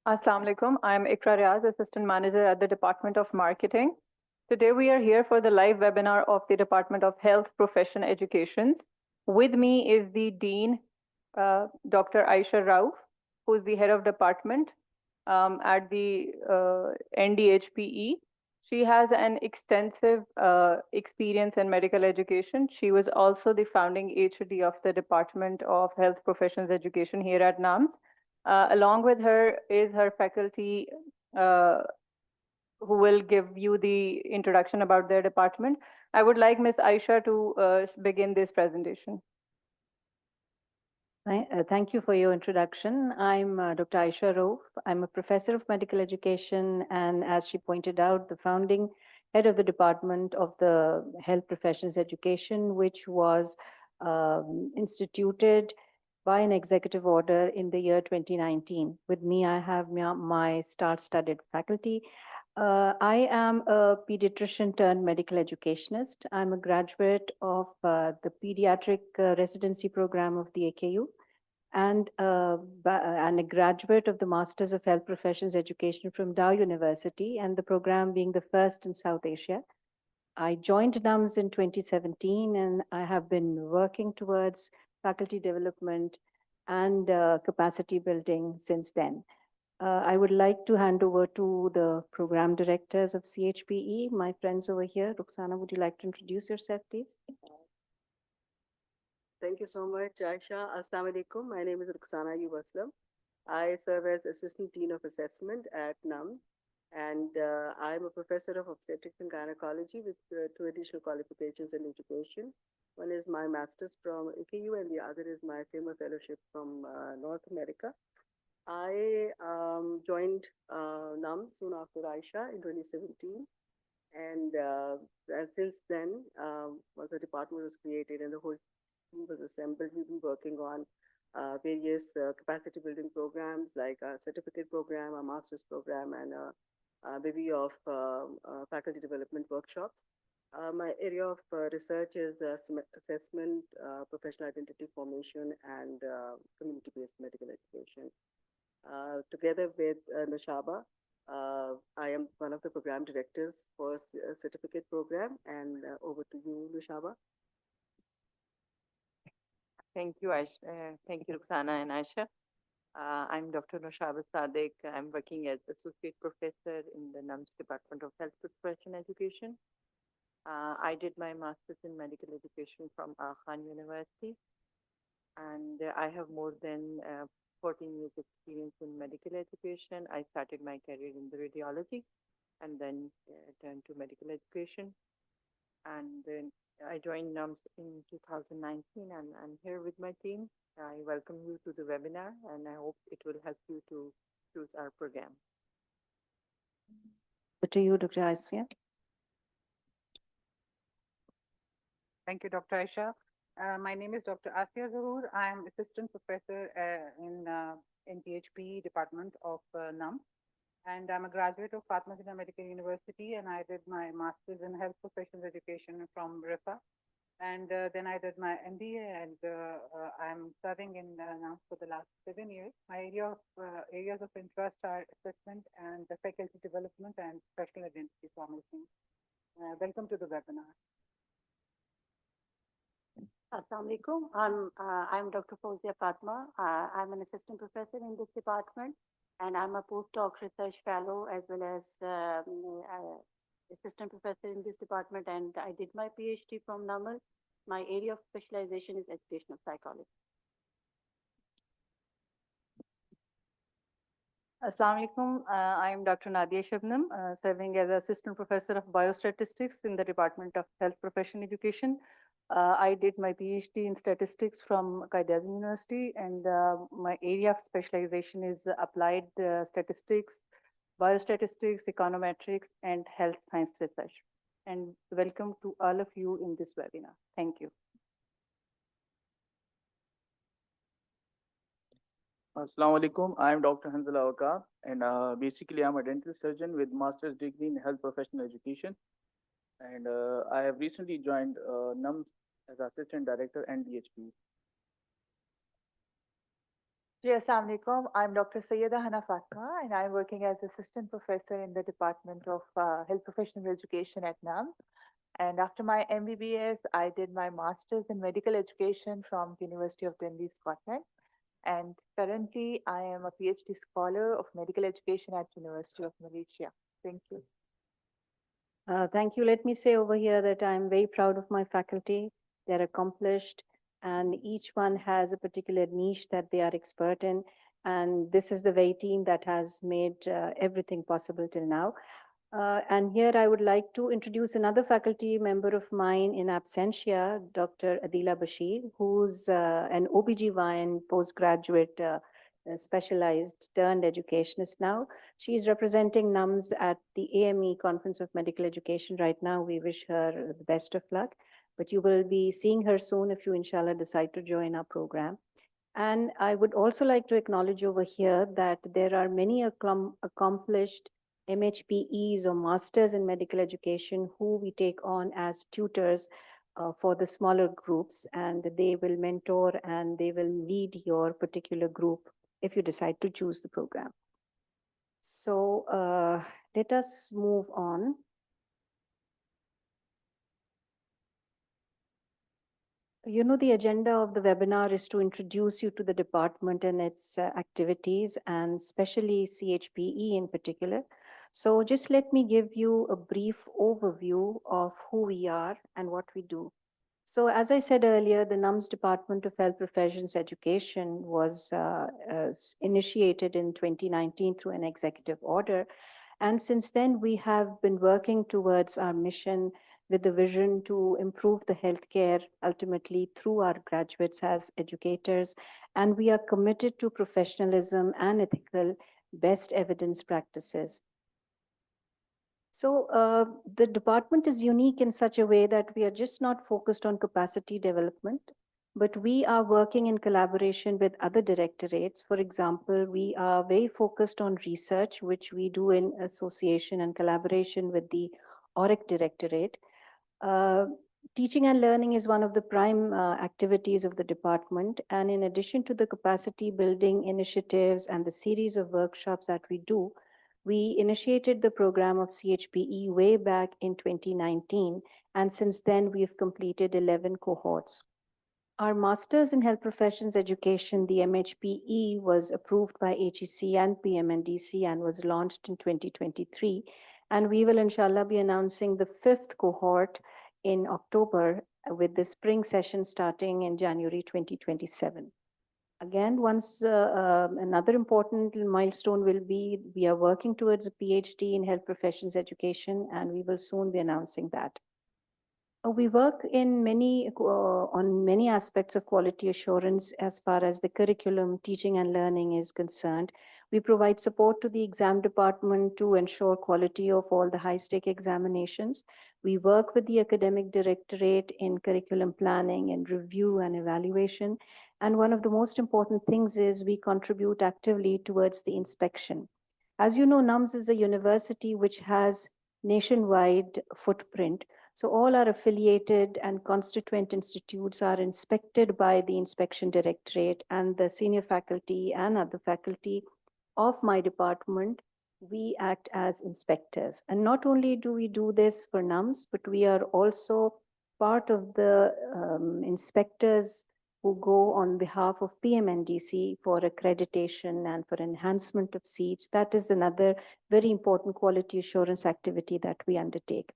Assalamu alaikum. I'm Ikra Riaz, Assistant Manager at the Department of Marketing. Today we are here for the live webinar of the Department of Health Profession Education. With me is the Dean, Dr. Aisha Rauf, who is the head of department at the NDHPE. She has an extensive experience in medical education. She was also the founding HOD of the Department of Health Professions Education here at NUMS. Along with her is her faculty who will give you the introduction about their department. I would like Ms. Aisha to begin this presentation. Thank you for your introduction. I'm Dr. Aisha Rauf. I'm a professor of medical education and, as she pointed out, the founding head of the Department of the Health Professions Education, which was instituted by an executive order in the year 2019. With me, I have my star-studded faculty. I am a pediatrician turned medical educationist. I'm a graduate of the pediatric residency program of the AKU and a graduate of the Masters of Health Professions Education from Dow University, and the program being the first in South Asia. I joined NUMS in 2017, and I have been working towards faculty development and capacity building since then. I would like to hand over to the program directors of CHPE, my friends over here. Ruxana, would you like to introduce yourself, please? Thank you so much, Aisha. Assalamu alaikum. My name is Ruxana Aslam. I serve as Assistant Dean of Assessment at NUM, and I'm a professor of obstetrics and gynecology with two additional qualifications in education. One is my master's from AKU, and the other is my FEMA fellowship from North America. I joined NUM soon after Aisha in 2017. And since then, the department was created and the whole team was assembled. We've been working on various capacity building programs like a certificate program, a master's program, and a bevy of faculty development workshops. My area of research is assessment, professional identity formation, and community-based medical education. Together with Noshaba, I am one of the program directors for a certificate program, and over to you, Noshaba. Thank you, Aisha. Thank you, Ruxana and Aisha. I'm Dr. Noshaba Sadiq. I'm working as Associate Professor in the NUMS Department of Health Profession Education. I did my Master's in Medical Education from Khan University, and I have more than 14 years experience in medical education. I started my career in the radiology and then turned to medical education. And then I joined NUMS in 2019, and I'm here with my team. I welcome you to the webinar, and I hope it will help you to choose our program. Over to you, Dr. Aisha. Thank you, Dr. Aisha. My name is Dr. Asya Zahoor. I am Assistant Professor in NDHPE Department of NUM. And I'm a graduate of Fatma Jinnah Medical University, and I did my Master's in Health Professions Education from RIFA. And then I did my MBA, and I'm serving in NUM for the last 7 years. My areas of interest are assessment and faculty development and professional identity formation. Welcome to the webinar. Assalamu alaikum. I'm Dr. Fauzia Fatma. I'm an assistant professor in this department, and I'm a postdoc research fellow as well as assistant professor in this department. And I did my PhD from NUML. My area of specialization is educational psychology. Assalamu alaikum. I am Dr. Nadia Shabnam, serving as Assistant Professor of Biostatistics in the Department of Health Profession Education. I did my PhD in statistics from Quaid-e-Azam University, and my area of specialization is applied statistics, biostatistics, econometrics, and health science research. And welcome to all of you in this webinar. Thank you. Assalamu alaikum. I am Dr. Hanzala Waqar, and basically I'm a dental surgeon with master's degree in health professional education. And I have recently joined NUMS as assistant director and DHP. Ji, Assalamu alaikum. I'm Dr. Sayyeda Hana Fatma, and I'm working as assistant professor in the Department of Health Professional Education at NUM. And after my MBBS, I did my master's in medical education from the University of Dundee, Scotland. And currently, I am a PhD scholar of medical education at University of Malaysia. Thank you. Thank you. Let me say over here that I'm very proud of my faculty. They're accomplished, and each one has a particular niche that they are expert in. And this is the very team that has made everything possible till now. And here I would like to introduce another faculty member of mine in absentia, Dr. Adila Bashir, who's an OBGYN postgraduate specialized turned educationist now. She is representing NUMS at the AME Conference of Medical Education right now. We wish her the best of luck, but you will be seeing her soon if you, inshallah, decide to join our program. And I would also like to acknowledge over here that there are many accomplished MHPEs or Masters in Medical Education who we take on as tutors for the smaller groups, and they will mentor and they will lead your particular group if you decide to choose the program. So let us move on. You know, the agenda of the webinar is to introduce you to the department and its activities, and especially CHPE in particular. So just let me give you a brief overview of who we are and what we do. So as I said earlier, the NUMS Department of Health Professions Education was initiated in 2019 through an executive order. And since then, we have been working towards our mission with the vision to improve the healthcare ultimately through our graduates as educators. And we are committed to professionalism and ethical best evidence practices. So the department is unique in such a way that we are just not focused on capacity development, but we are working in collaboration with other directorates. For example, we are very focused on research, which we do in association and collaboration with the ORIC Directorate. Teaching and learning is one of the prime activities of the department. And in addition to the capacity building initiatives and the series of workshops that we do, we initiated the program of CHPE way back in 2019. And since then, we've completed 11 cohorts. Our Masters in Health Professions Education, the MHPE, was approved by HEC and PMNDC and was launched in 2023. And we will, inshallah, be announcing the 5th cohort in October with the spring session starting in January 2027. Again, another important milestone will be, we are working towards a PhD in health professions education, and we will soon be announcing that. We work in on many aspects of quality assurance as far as the curriculum, teaching and learning is concerned. We provide support to the exam department to ensure quality of all the high-stake examinations. We work with the academic directorate in curriculum planning and review and evaluation. And one of the most important things is we contribute actively towards the inspection. As you know, NUMS is a university which has nationwide footprint. So all our affiliated and constituent institutes are inspected by the inspection directorate, and the senior faculty and other faculty of my department, we act as inspectors. And not only do we do this for NUMS, but we are also part of the inspectors who go on behalf of PMNDC for accreditation and for enhancement of seats. That is another very important quality assurance activity that we undertake.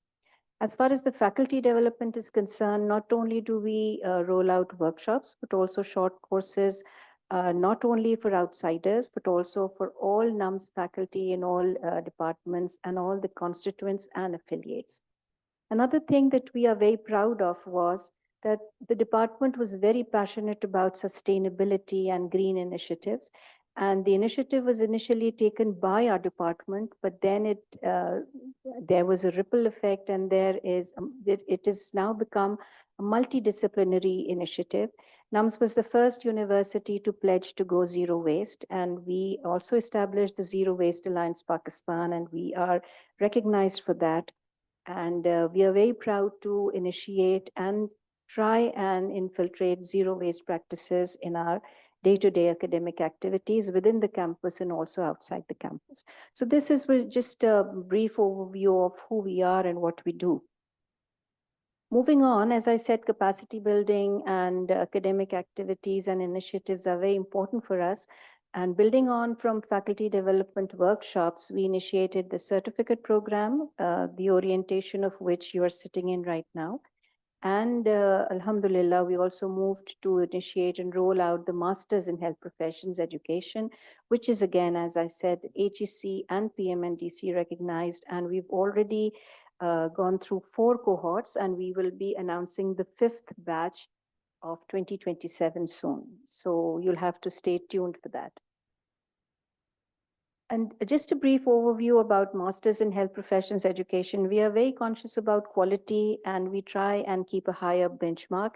As far as the faculty development is concerned, not only do we roll out workshops, but also short courses, not only for outsiders, but also for all NUMS faculty in all departments and all the constituents and affiliates. Another thing that we are very proud of was that the department was very passionate about sustainability and green initiatives. And the initiative was initially taken by our department, but then there was a ripple effect, and it has now become a multidisciplinary initiative. NUMS was the first university to pledge to go zero waste, and we also established the Zero Waste Alliance Pakistan, and we are recognized for that. And we are very proud to initiate and try and infiltrate zero waste practices in our day-to-day academic activities within the campus and also outside the campus. So this is just a brief overview of who we are and what we do. Moving on, as I said, capacity building and academic activities and initiatives are very important for us. And building on from faculty development workshops, we initiated the certificate program, the orientation of which you are sitting in right now. And Alhamdulillah, we also moved to initiate and roll out the Masters in Health Professions Education, which is again, as I said, HEC and PMNDC recognized. And we've already gone through 4 cohorts, and we will be announcing the 5th batch of 2027 soon. So you'll have to stay tuned for that. And just a brief overview about Masters in Health Professions Education. We are very conscious about quality, and we try and keep a higher benchmark.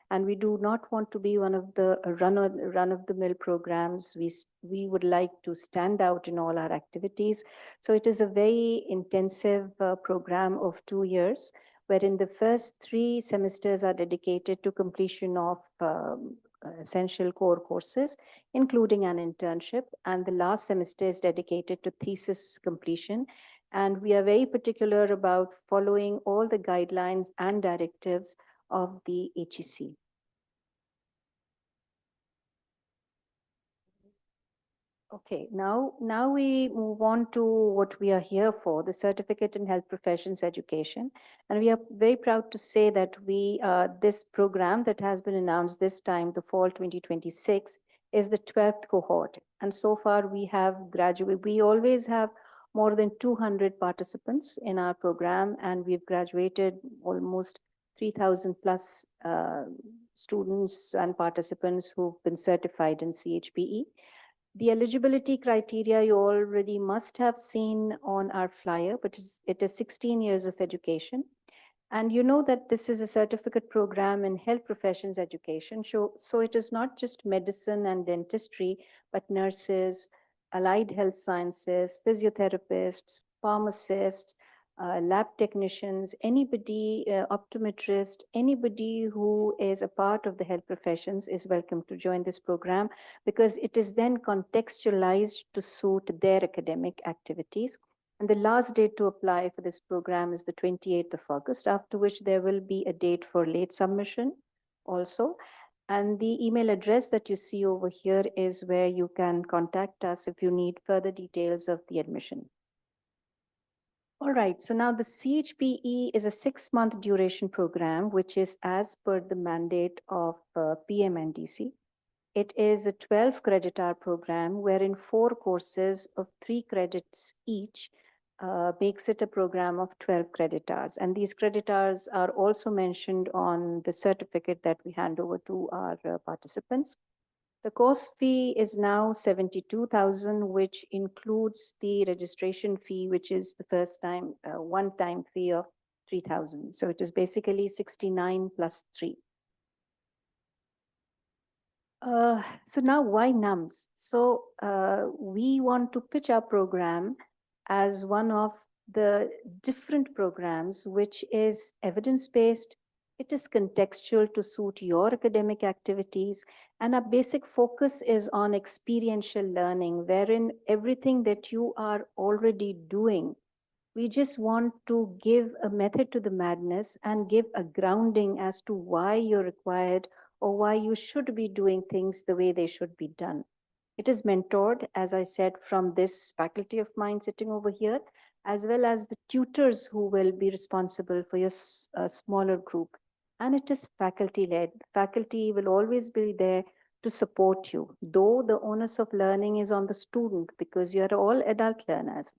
And we do not want to be one of the run-of-the-mill programs. We would like to stand out in all our activities. So it is a very intensive program of 2 years, wherein the first 3 semesters are dedicated to completion of essential core courses, including an internship. And the last semester is dedicated to thesis completion. And we are very particular about following all the guidelines and directives of the HEC. Okay, now we move on to what we are here for, the Certificate in Health Professions Education. And we are very proud to say that this program that has been announced this time, the fall 2026, is the 12th cohort. And so far we have graduated, we always have more than 200 participants in our program, and we've graduated almost 3,000 plus students and participants who've been certified in CHPE. The eligibility criteria you already must have seen on our flyer, but it is 16 years of education. And you know that this is a certificate program in health professions education. So it is not just medicine and dentistry, but nurses, allied health sciences, physiotherapists, pharmacists, lab technicians, anybody, optometrist, anybody who is a part of the health professions is welcome to join this program, because it is then contextualized to suit their academic activities. And the last date to apply for this program is the 28th of August, after which there will be a date for late submission also. And the email address that you see over here is where you can contact us if you need further details of the admission. All right, so now the CHPE is a 6-month duration program, which is as per the mandate of PMNDC. It is a 12 credit hour program wherein 4 courses of 3 credits each makes it a program of 12 credit hours. And these credit hours are also mentioned on the certificate that we hand over to our participants. The course fee is now 72,000, which includes the registration fee, which is the first time, one-time fee of 3,000. So it is basically 69 plus 3. So now why NUMS? So we want to pitch our program as one of the different programs, which is evidence-based. It is contextual to suit your academic activities. And our basic focus is on experiential learning, wherein everything that you are already doing, we just want to give a method to the madness and give a grounding as to why you're required or why you should be doing things the way they should be done. It is mentored, as I said, from this faculty of mine sitting over here, as well as the tutors who will be responsible for your smaller group. And it is faculty-led. Faculty will always be there to support you, though the onus of learning is on the student because you are all adult learners.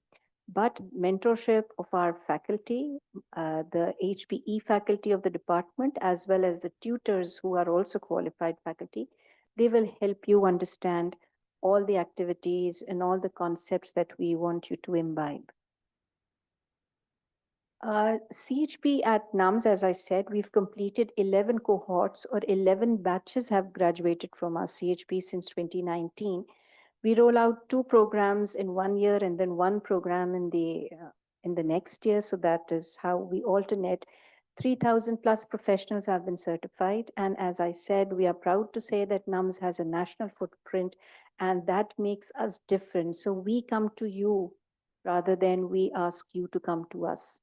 But mentorship of our faculty, the HPE faculty of the department, as well as the tutors who are also qualified faculty, they will help you understand all the activities and all the concepts that we want you to imbibe. CHP at NUMS, as I said, we've completed 11 cohorts, or 11 batches have graduated from our CHP since 2019. We roll out 2 programs in 1 year and then 1 program in the next year. So that is how we alternate 3,000 plus professionals have been certified. And as I said, we are proud to say that NUMS has a national footprint, and that makes us different. So we come to you rather than we ask you to come to us.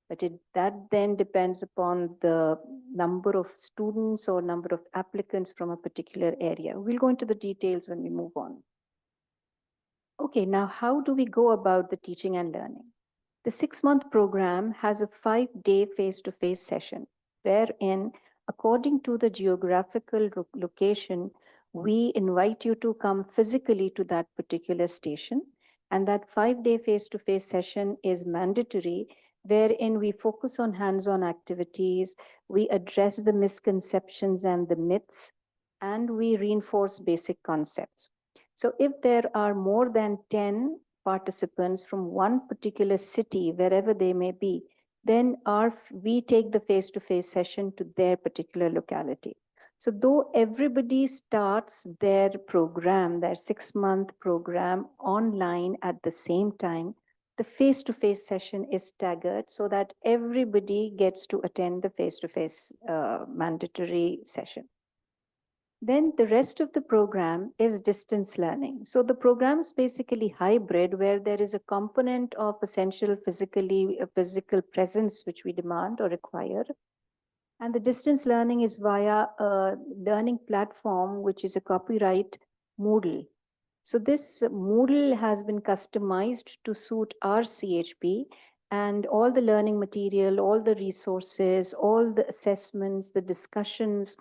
But that then depends upon the number of students or number of applicants from a particular area. We'll go into the details when we move on. Okay, now how do we go about the teaching and learning? The 6-month program has a 5-day face-to-face session, wherein, according to the geographical location, we invite you to come physically to that particular station. And that 5-day face-to-face session is mandatory, wherein we focus on hands-on activities, we address the misconceptions and the myths, and we reinforce basic concepts. So if there are more than 10 participants from one particular city, wherever they may be, then we take the face-to-face session to their particular locality. So though everybody starts their program, their 6-month program online at the same time, the face-to-face session is staggered so that everybody gets to attend the face-to-face mandatory session. Then the rest of the program is distance learning. So the program is basically hybrid, where there is a component of essential physical presence which we demand or require. And the distance learning is via a learning platform, which is a copyright Moodle. So this Moodle has been customized to suit our CHP, and all the learning material, all the resources, all the assessments, the discussions,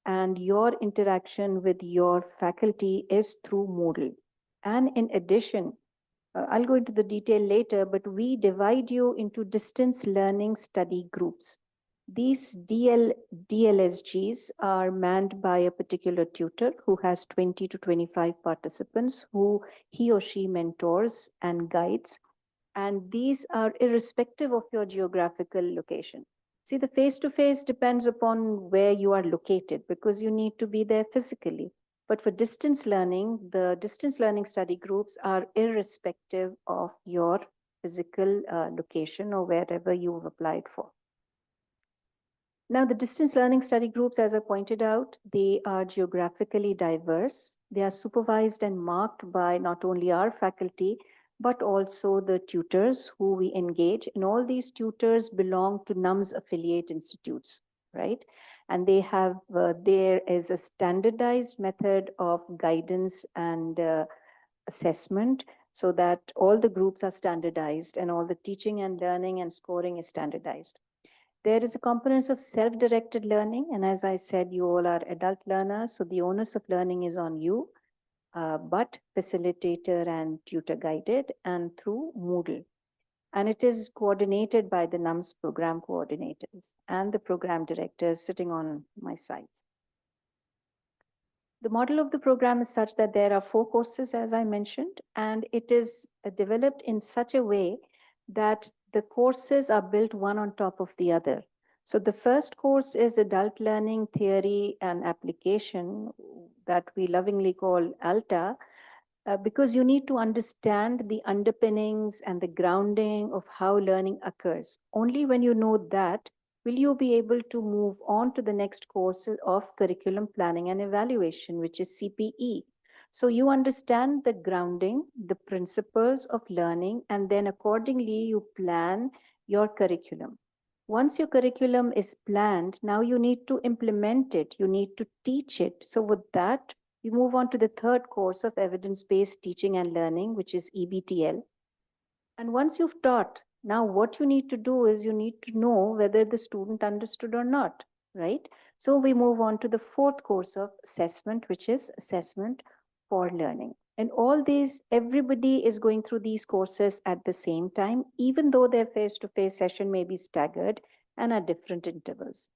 and your interaction with your faculty is through Moodle. And in addition, I'll go into the detail later, but we divide you into distance learning study groups. These DLSGs are manned by a particular tutor who has 20 to 25 participants who he or she mentors and guides. And these are irrespective of your geographical location. See, the face-to-face depends upon where you are located because you need to be there physically. But for distance learning, the distance learning study groups are irrespective of your physical location or wherever you've applied for. Now, the distance learning study groups, as I pointed out, they are geographically diverse. They are supervised and marked by not only our faculty, but also the tutors who we engage. And all these tutors belong to NUMS affiliate institutes, right? And they have, there is a standardized method of guidance and assessment so that all the groups are standardized and all the teaching and learning and scoring is standardized. There is a component of self-directed learning. And as I said, you all are adult learners, so the onus of learning is on you, but facilitator and tutor guided and through Moodle. And it is coordinated by the NUMS program coordinators and the program directors sitting on my sides. The model of the program is such that there are 4 courses, as I mentioned, and it is developed in such a way that the courses are built one on top of the other. So the first course is adult learning theory and application that we lovingly call ALTA, because you need to understand the underpinnings and the grounding of how learning occurs. Only when you know that will you be able to move on to the next course of curriculum planning and evaluation, which is CPE. So you understand the grounding, the principles of learning, and then accordingly you plan your curriculum. Once your curriculum is planned, now you need to implement it, you need to teach it. So with that, you move on to the third course of evidence-based teaching and learning, which is EBTL. And once you've taught, now what you need to do is you need to know whether the student understood or not, right? So we move on to the fourth course of assessment, which is assessment for learning. And all these, everybody is going through these courses at the same time, even though their face-to-face session may be staggered and at different intervals.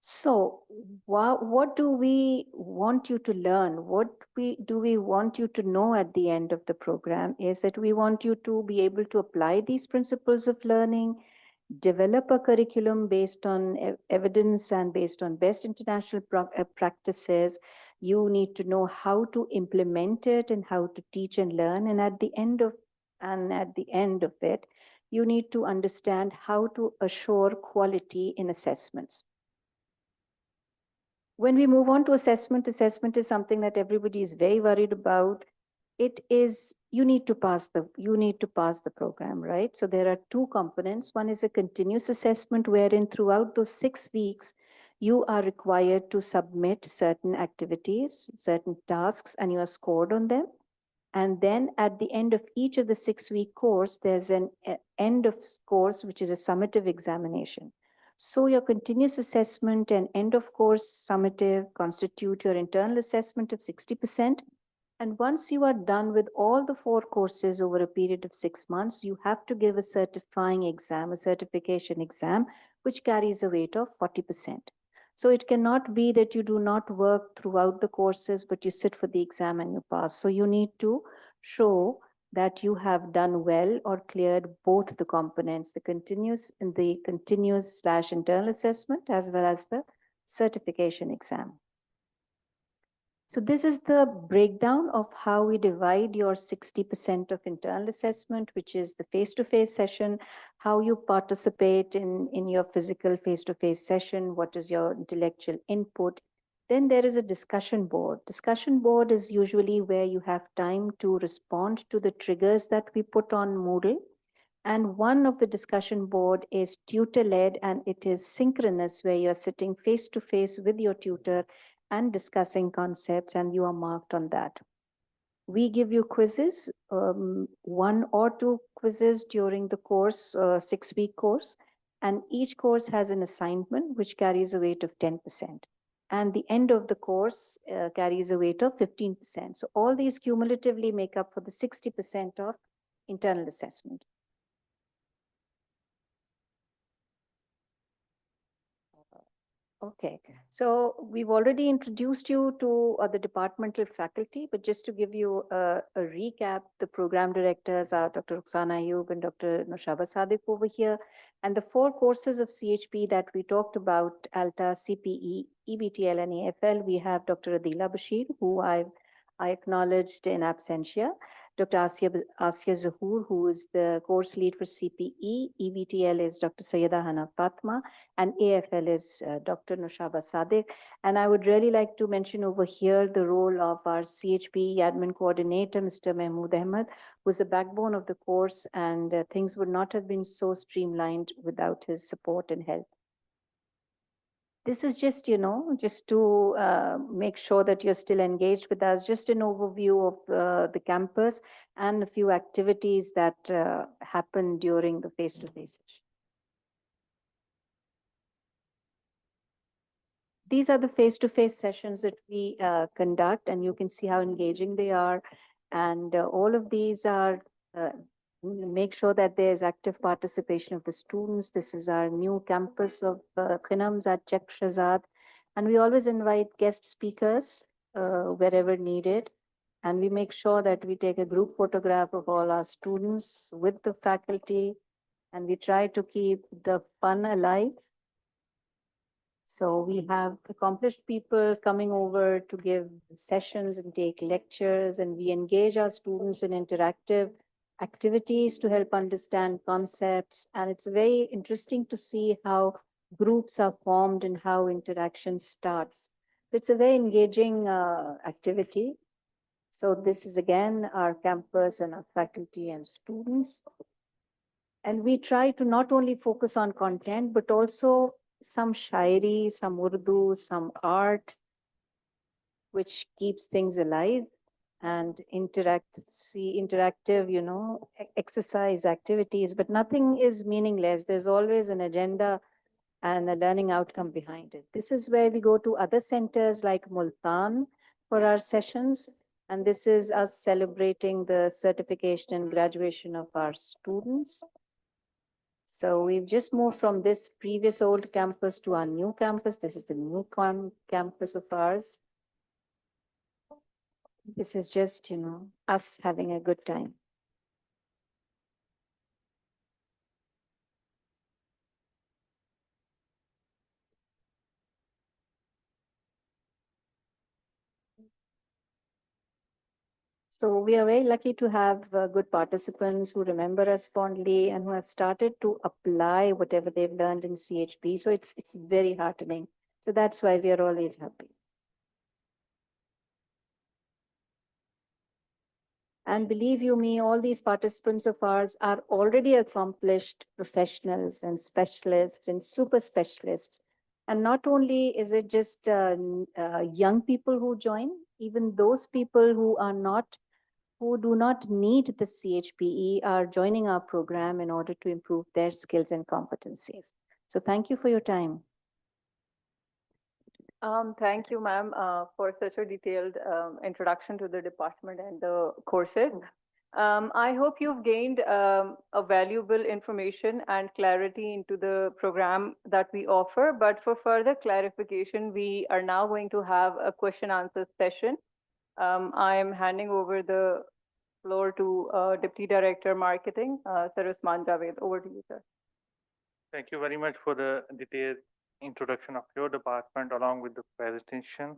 So what do we want you to learn? What do we want you to know at the end of the program is that we want you to be able to apply these principles of learning, develop a curriculum based on evidence and based on best international practices. You need to know how to implement it and how to teach and learn. And at the end of it, you need to understand how to assure quality in assessments. When we move on to assessment, assessment is something that everybody is very worried about. It is, you need to pass the program, right? So there are two components. One is a continuous assessment, wherein throughout those 6 weeks, you are required to submit certain activities, certain tasks, and you are scored on them. And then at the end of each of the 6-week course, there's an end of course, which is a summative examination. So your continuous assessment and end of course summative constitute your internal assessment of 60%. And once you are done with all the 4 courses over a period of 6 months, you have to give a certifying exam, a certification exam, which carries a weight of 40%. So it cannot be that you do not work throughout the courses, but you sit for the exam and you pass. So you need to show that you have done well or cleared both the components, the continuous / internal assessment, as well as the certification exam. So this is the breakdown of how we divide your 60% of internal assessment, which is the face-to-face session, how you participate in your physical face-to-face session, what is your intellectual input. Then there is a discussion board. Discussion board is usually where you have time to respond to the triggers that we put on Moodle. And one of the discussion board is tutor-led, and it is synchronous, where you're sitting face-to-face with your tutor and discussing concepts, and you are marked on that. We give you quizzes, 1 or 2 quizzes during the course, 6-week course, and each course has an assignment which carries a weight of 10%. And the end of the course carries a weight of 15%. So all these cumulatively make up for the 60% of internal assessment. Okay, so we've already introduced you to the departmental faculty, but just to give you a recap, the program directors are Dr. Rukhsana Ayub and Dr. Noshaba Sadiq over here. And the 4 courses of CHP that we talked about, ALTA, CPE, EBTL, and AFL, we have Dr. Adila Bashir, who I acknowledged in absentia. Dr. Asya Zahoor, who is the course lead for CPE. EBTL is Dr. Sayyida Hana Fatma, and AFL is Dr. Noshaba Sadiq. And I would really like to mention over here the role of our CHPE admin coordinator, Mr. Mahmood Ahmed, who is the backbone of the course, and things would not have been so streamlined without his support and help. This is just, just to make sure that you're still engaged with us, just an overview of the campus and a few activities that happen during the face-to-face session. These are the face-to-face sessions that we conduct, and you can see how engaging they are. And all of these are make sure that there's active participation of the students. This is our new campus of NUMS at Chek Shahzad. And we always invite guest speakers wherever needed. And we make sure that we take a group photograph of all our students with the faculty. And we try to keep the fun alive. So we have accomplished people coming over to give sessions and take lectures, and we engage our students in interactive activities to help understand concepts. And it's very interesting to see how groups are formed and how interaction starts. It's a very engaging activity. So this is again our campus and our faculty and students. And we try to not only focus on content, but also some shairi, some Urdu, some art, which keeps things alive, and interactive, exercise activities, but nothing is meaningless. There's always an agenda and a learning outcome behind it. This is where we go to other centers like Multan for our sessions. And this is us celebrating the certification and graduation of our students. So we've just moved from this previous old campus to our new campus. This is the new campus of ours. This is just, us having a good time. So we are very lucky to have good participants who remember us fondly and who have started to apply whatever they've learned in CHP. So it's very heartening. So that's why we are always happy. And believe you me, all these participants of ours are already accomplished professionals and specialists and super specialists. And not only is it just young people who join, even those people who do not need the CHPE are joining our program in order to improve their skills and competencies. So thank you for your time. Thank you, ma'am, for such a detailed introduction to the department and the courses. I hope you've gained a valuable information and clarity into the program that we offer. But for further clarification, we are now going to have a question answer session. I am handing over the floor to Deputy Director Marketing, Sir Usman Javed. Over to you, sir. Thank you very much for the detailed introduction of your department along with the presentation.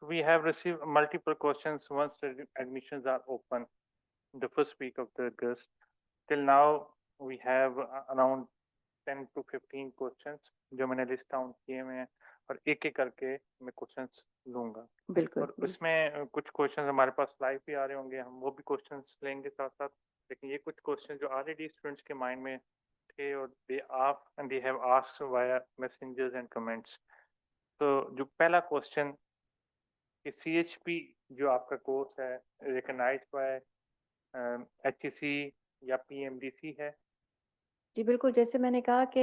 We have received multiple questions once the admissions are open in the first week of the August. Till now, we have around 10 to 15 questions जो मैंने list down किए हुए हैं और एक एक करके मैं क्वेश्चंस लूंगा बिल्कुल और उसमें कुछ क्वेश्चंस हमारे पास लाइव भी आ रहे होंगे हम वो भी क्वेश्चंस लेंगे साथ साथ लेकिन ये कुछ क्वेश्चन जो ऑलरेडी स्टूडेंट्स के माइंड में थे और they have asked via messengers and comments. तो जो पहला क्वेश्चन कि CHP जो आपका कोर्स है रिकॉग्नाइज्ड बाय HEC या PMDC है? जी बिल्कुल, जैसे मैंने कहा कि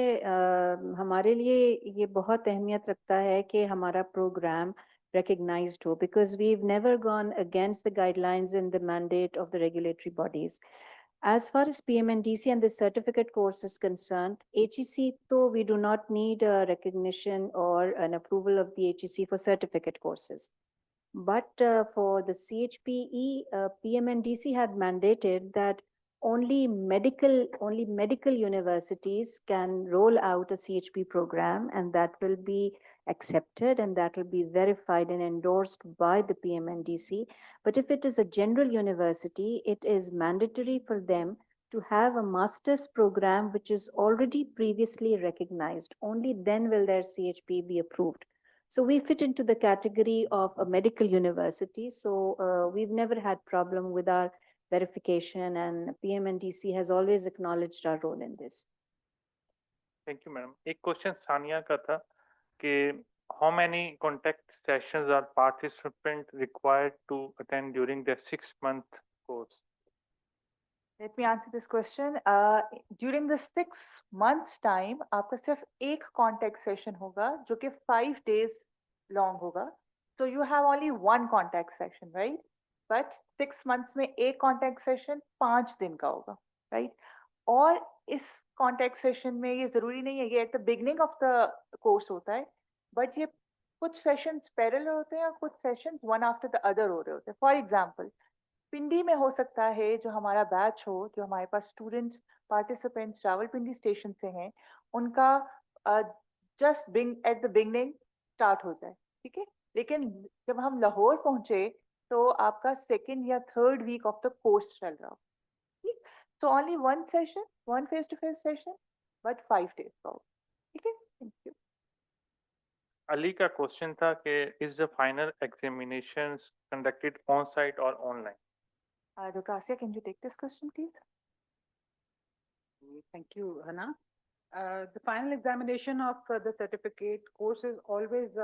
हमारे लिए ये बहुत अहमियत रखता है कि हमारा प्रोग्राम recognized हो because we've never gone against the guidelines and the mandate of the regulatory bodies. As far as PMNDC and the certificate course is concerned, HEC, though we do not need a recognition or an approval of the HEC for certificate courses. But for the CHPE, PMNDC had mandated that only medical universities can roll out a CHP program, and that will be accepted and that will be verified and endorsed by the PMNDC. But if it is a general university, it is mandatory for them to have a master's program which is already previously recognized. Only then will their CHP be approved. So we fit into the category of a medical university. So we've never had problem with our verification, and PMNDC has always acknowledged our role in this. Thank you, madam. एक question Sania का था कि how many contact sessions are participant required to attend during the 6-month course? Let me answer this question. During the 6 months time, आपका सिर्फ एक contact session होगा जो कि 5 days long होगा. So you have only one contact session, right? But 6 months में एक contact session 5 दिन का होगा, right? और इस contact session में ये जरूरी नहीं है, ये at the beginning of the course होता है, but ये कुछ sessions parallel होते हैं और कुछ sessions one after the other हो रहे होते हैं. For example, पिंडी में हो सकता है जो हमारा बैच हो, जो हमारे पास स्टूडेंट्स पार्टिसिपेंट्स रावलपिंडी स्टेशन से हैं, उनका just eight the beginning start हो जाए, ठीक है. लेकिन जब हम लाहौर पहुंचे तो आपका सेकेंड या third week of the course चल रहा हो, ठीक. So only one session, one face to face session, but 5 days का हो, ठीक है. Thank you. अली का क्वेश्चन था कि is the final examinations conducted on site or online? Dr. Asya, can you take this question, please? Thank you, Hannah. The final examination of the certificate course is always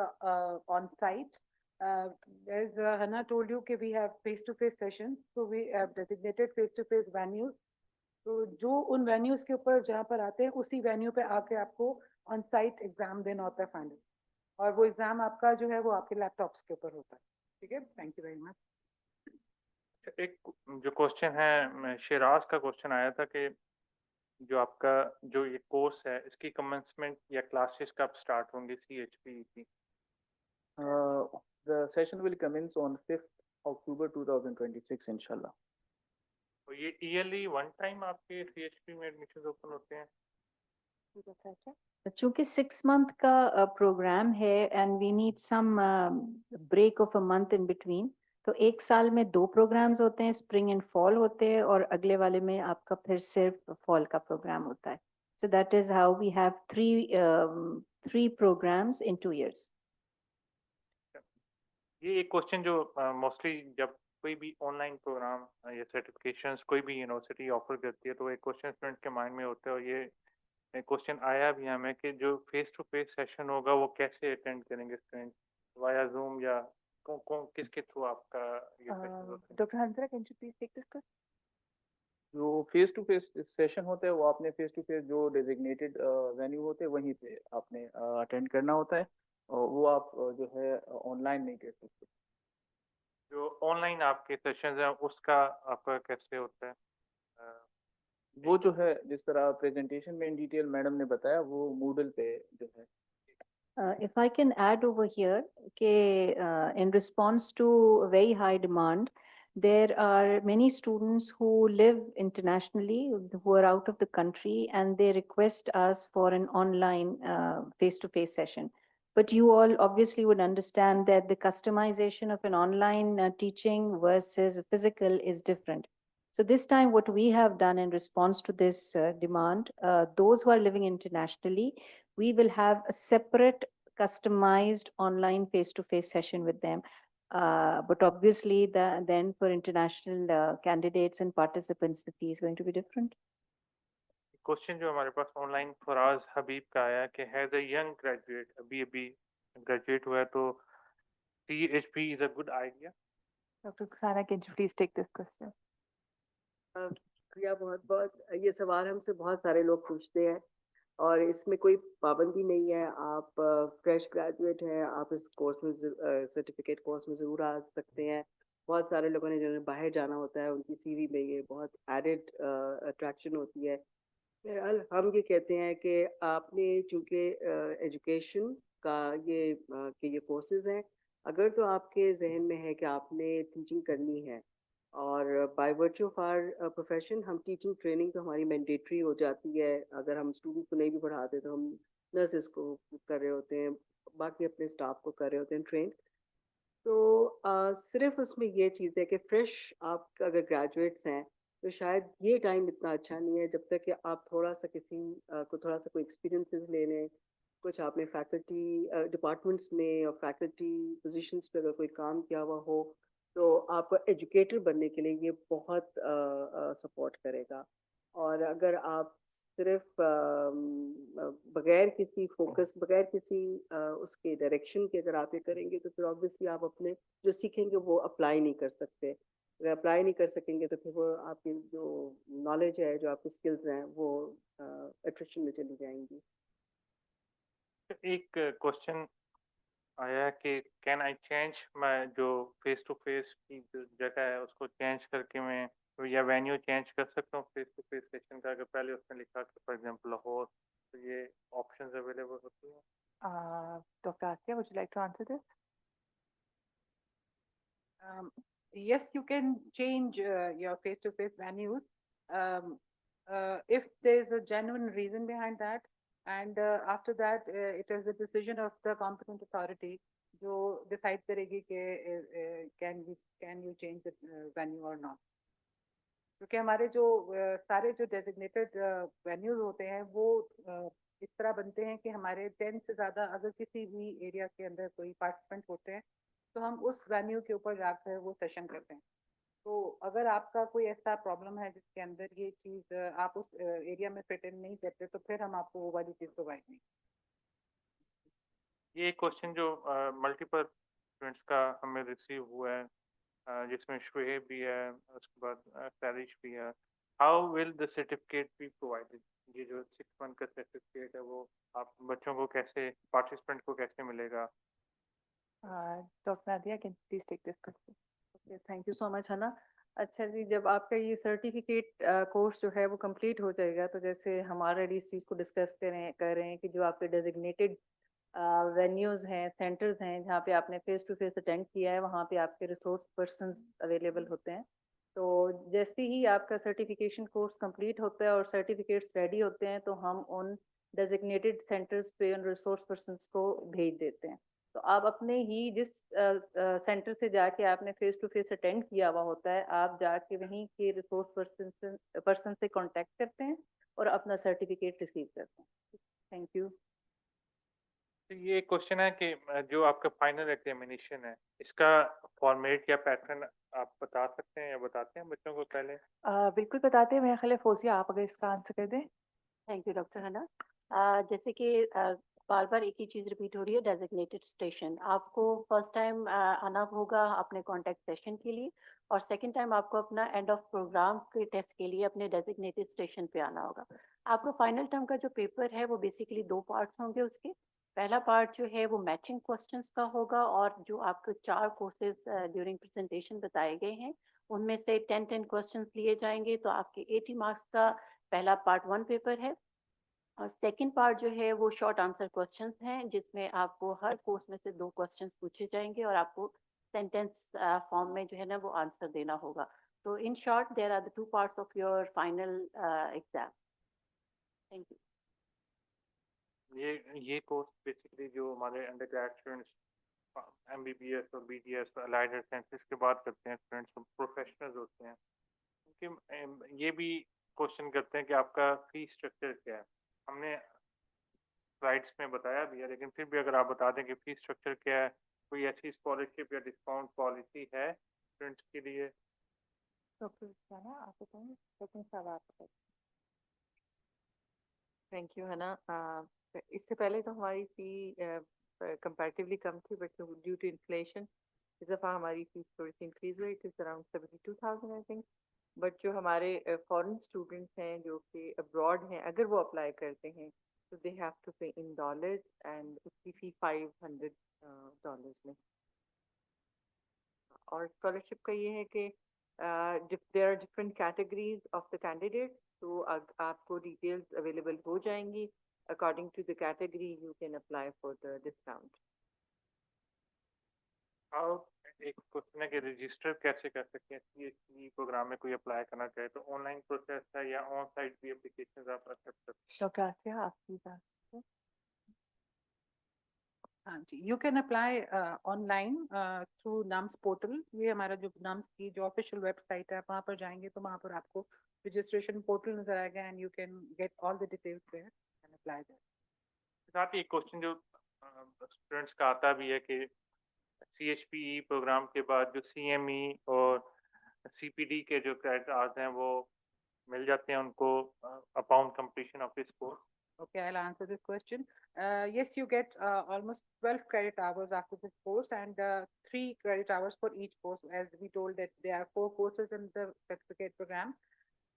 on site. As Hannah told you, we have face-to-face sessions, so we have designated face-to-face venues. तो जो उन venues के ऊपर जहाँ पर आते हैं उसी venue पे आके आपको on site exam देना होता है final, और वो exam आपका जो है वो आपके laptops के ऊपर होता है, ठीक है. Thank you very much. एक जो क्वेश्चन है शिराज का क्वेश्चन आया था कि जो आपका जो ये कोर्स है इसकी कमेंसमेंट या क्लासेस कब स्टार्ट होंगी CHPE की? The session will commence on 5th October 2026 inshallah. तो ये ईयरली वन टाइम आपके CHPE में एडमिशन ओपन होते हैं? चूंकि 6 month का प्रोग्राम है and we need some break of a month in between, तो एक साल में 2 प्रोग्राम्स होते हैं, स्प्रिंग एंड फॉल होते हैं, और अगले वाले में आपका फिर सिर्फ फॉल का प्रोग्राम होता है. So that is how we have three programs in 2 years. ये एक क्वेश्चन जो मोस्टली जब कोई भी ऑनलाइन प्रोग्राम या सर्टिफिकेशंस कोई भी यूनिवर्सिटी ऑफर करती है तो एक क्वेश्चन स्टूडेंट के माइंड में होता है, और ये क्वेश्चन आया भी हमें कि जो फेस टू फेस सेशन होगा वो कैसे अटेंड करेंगे स्टूडेंट, वाया जूम या किसके थ्रू आपका ये सेशन होता है? Dr. Hansala, can you please take this question? जो फेस टू फेस सेशन होता है वो आपने फेस टू फेस जो डेजिग्नेटेड वेन्यू होते हैं वहीं पे आपने अटेंड करना होता है, और वो आप जो है ऑनलाइन नहीं कर सकते. जो ऑनलाइन आपके सेशंस हैं उसका आपका कैसे होता है? वो जो है जिस तरह प्रेजेंटेशन में इन डिटेल मैडम ने बताया वो मूडल पे जो है. If I can add over here, in response to very high demand, there are many students who live internationally, who are out of the country, and they request us for an online face-to-face session. But you all obviously would understand that the customization of an online teaching versus physical is different. So this time what we have done in response to this demand, those who are living internationally, we will have a separate customized online face-to-face session with them. But obviously then for international candidates and participants, the fee is going to be different. Question जो हमारे पास online Faraz हबीब का आया कि has a young graduate, अभी graduate हुआ है, तो CHP is a good idea. Dr. Kusana, can you please take this question? शुक्रिया बहुत बहुत. ये सवाल हमसे बहुत सारे लोग पूछते हैं और इसमें कोई पाबंदी नहीं है. आप फ्रेश ग्रेजुएट हैं, आप इस कोर्स में सर्टिफिकेट कोर्स में ज़रूर आ सकते हैं. बहुत सारे लोगों ने जिन्हें बाहर जाना होता है उनकी CV में ये बहुत एडेड अट्रैक्शन होती है. बहरहाल हम ये कहते हैं कि आपने चूँकि एजुकेशन का ये कोर्सेज हैं, अगर तो आपके जहन में है कि आपने टीचिंग करनी है, और by virtue of our profession हम टीचिंग ट्रेनिंग तो हमारी मैंडेटरी हो जाती है. अगर हम स्टूडेंट को नहीं भी पढ़ाते तो हम नर्सेस को कर रहे होते हैं, बाकी अपने स्टाफ को कर रहे होते हैं ट्रेन. तो सिर्फ उसमें ये चीज़ है कि फ्रेश आप अगर ग्रेजुएट्स हैं तो शायद ये टाइम इतना अच्छा नहीं है जब तक कि आप थोड़ा सा किसी को थोड़ा सा कोई एक्सपीरियंसेस ले लें. कुछ आपने फैकल्टी डिपार्टमेंट्स में और फैकल्टी पोजीशंस पे अगर कोई काम किया हुआ हो तो आपको एजुकेटर बनने के लिए ये बहुत सपोर्ट करेगा. और अगर आप सिर्फ बगैर किसी फोकस, बगैर किसी उसके डायरेक्शन के अगर आप ये करेंगे तो फिर ऑब्वियसली आप अपने जो सीखेंगे वो अप्लाई नहीं कर सकते. अगर अप्लाई नहीं कर सकेंगे तो फिर वो आपकी जो नॉलेज है, जो आपकी स्किल्स हैं, वो एट्रिशन में चली जाएंगी. एक क्वेश्चन आया कि कैन आई चेंज मैं जो फेस टू फेस की जो जगह है उसको चेंज करके मैं या वेन्यू चेंज कर सकता हूँ फेस टू फेस सेशन का, अगर पहले उसने लिखा कि फॉर एग्जांपल लाहौर, तो ये ऑप्शंस अवेलेबल होती हैं? Dr. Asya, would you like to answer this? Yes, you can change your face-to-face venues if there is a genuine reason behind that, and after that it is the decision of the competent authority जो decide करेगी कि can you change the venue or not. क्योंकि हमारे जो सारे जो designated venues होते हैं वो इस तरह बनते हैं कि हमारे 10 से ज़्यादा अगर किसी भी एरिया के अंदर कोई पार्टिसिपेंट होते हैं तो हम उस वेन्यू के ऊपर जाकर वो सेशन करते हैं. तो अगर आपका कोई ऐसा प्रॉब्लम है जिसके अंदर ये चीज आप उस एरिया में फिट इन नहीं करते तो फिर हम आपको वो वाली चीज प्रोवाइड नहीं. ये क्वेश्चन जो मल्टीपल स्टूडेंट्स का हमें रिसीव हुआ है, जिसमें शुएब भी है, उसके बाद सैरिश भी है. How will the certificate be provided? ये जो 6 मंथ का सर्टिफिकेट है वो आप बच्चों को कैसे, पार्टिसिपेंट को कैसे मिलेगा? Dr. Nadia, can you please take this question? Okay, thank you so much है ना. अच्छा जी, जब आपका ये सर्टिफिकेट कोर्स जो है वो कंप्लीट हो जाएगा तो जैसे हम ऑलरेडी इस चीज़ को डिस्कस कर रहे हैं कि जो आपके डेजिग्नेटेड वेन्यूज हैं, सेंटर्स हैं जहाँ पे आपने फेस टू फेस अटेंड किया है, वहाँ पे आपके रिसोर्स पर्सन्स अवेलेबल होते हैं. तो जैसे ही आपका सर्टिफिकेशन कोर्स कंप्लीट होता है और सर्टिफिकेट्स रेडी होते हैं तो हम उन डेजिग्नेटेड सेंटर्स पे उन रिसोर्स पर्सन्स को भेज देते हैं. तो आप अपने ही जिस सेंटर से जाके आपने फेस टू फेस अटेंड किया हुआ होता है, आप जाके वहीं के रिसोर्स पर्सन से कांटेक्ट करते हैं और अपना सर्टिफिकेट रिसीव करते हैं। Thank you. तो ये क्वेश्चन है कि जो आपका फाइनल एग्जामिनेशन है, इसका फॉर्मेट या पैटर्न आप बता सकते हैं या बताते हैं बच्चों को पहले? बिल्कुल बताते हैं। मेरा ख्याल है फौजिया आप अगर इसका आंसर कर दें। थैंक यू डॉक्टर हना। जैसे कि बार बार एक ही चीज रिपीट हो रही है, डेजिग्नेटेड स्टेशन। आपको फर्स्ट टाइम आना होगा अपने कॉन्टेक्ट सेशन के लिए, और सेकंड टाइम आपको अपना एंड ऑफ प्रोग्राम के टेस्ट के लिए अपने डेजिग्नेटेड स्टेशन पे आना होगा। आपका फाइनल टर्म का जो पेपर है वो बेसिकली 2 पार्ट्स होंगे उसके। पहला पार्ट जो है वो मैचिंग क्वेश्चंस का होगा, और जो आपके 4 कोर्सेज ड्यूरिंग प्रेजेंटेशन बताए गए हैं उनमें से 10 क्वेश्चंस लिए जाएंगे। तो आपके 80 मार्क्स का पहला पार्ट 1 पेपर है। और सेकंड पार्ट जो है वो शॉर्ट आंसर क्वेश्चंस हैं, जिसमें आपको हर कोर्स में से 2 क्वेश्चंस पूछे जाएंगे और आपको सेंटेंस फॉर्म में जो है ना वो आंसर देना होगा। तो in short there are the 2 parts of your final exam. Thank you. ये कोर्स बेसिकली जो हमारे अंडर ग्रेड स्टूडेंट्स एमबीबीएस और बीडीएस अलाइड साइंसेज के बाद करते हैं, स्टूडेंट्स प्रोफेशनल्स होते हैं, क्योंकि ये भी क्वेश्चन करते हैं कि आपका फी स्ट्रक्चर क्या है। हमने स्लाइड्स में बताया भी है, लेकिन फिर भी अगर आप बता दें कि फी स्ट्रक्चर क्या है, कोई ऐसी स्कॉलरशिप या डिस्काउंट पॉलिसी है स्टूडेंट्स के लिए? डॉक्टर रुखसाना आप बताएं, सेकंड सवाल आप बताएं। थैंक यू, है ना। इससे पहले तो हमारी फी कंपैरेटिवली कम थी, बट ड्यू टू इन्फ्लेशन इस दफ़ा हमारी फीस थोड़ी सी इंक्रीज हुई, it is around 72,000 I think. But जो हमारे फॉरेन स्टूडेंट्स हैं जो कि अब्रॉड हैं, अगर वो अप्लाई करते हैं तो दे हैव टू पे इन डॉलर्स, एंड उसकी फी $500 में। और स्कॉलरशिप का ये है कि there are different categories of the candidate, तो आपको डिटेल्स अवेलेबल हो जाएंगी। According to the category you can apply for the discount. और एक क्वेश्चन है कि रजिस्टर कैसे कर सकते हैं CHPE प्रोग्राम में कोई अप्लाई करना चाहे, तो ऑनलाइन प्रोसेस है या ऑन साइट भी एप्लीकेशन आप एक्सेप्ट करते हैं? डॉक्टर आसिया आपकी बात। हाँ जी, you can apply online through NUMS portal. ये हमारा जो नम्स की जो ऑफिशियल वेबसाइट है, आप वहाँ पर जाएंगे तो वहाँ पर आपको रजिस्ट्रेशन पोर्टल नजर आएगा, and you can get all the details there and apply there. साथ ही एक क्वेश्चन जो स्टूडेंट्स का आता भी है कि CHPE प्रोग्राम के बाद जो CME और CPD के जो क्रेडिट आवर्स हैं वो मिल जाते हैं उनको upon completion of this course? Okay, I'll answer this question. Yes, you get almost 12 credit hours after this course, and 3 credit hours for each course. As we told that there are 4 courses in the certificate program.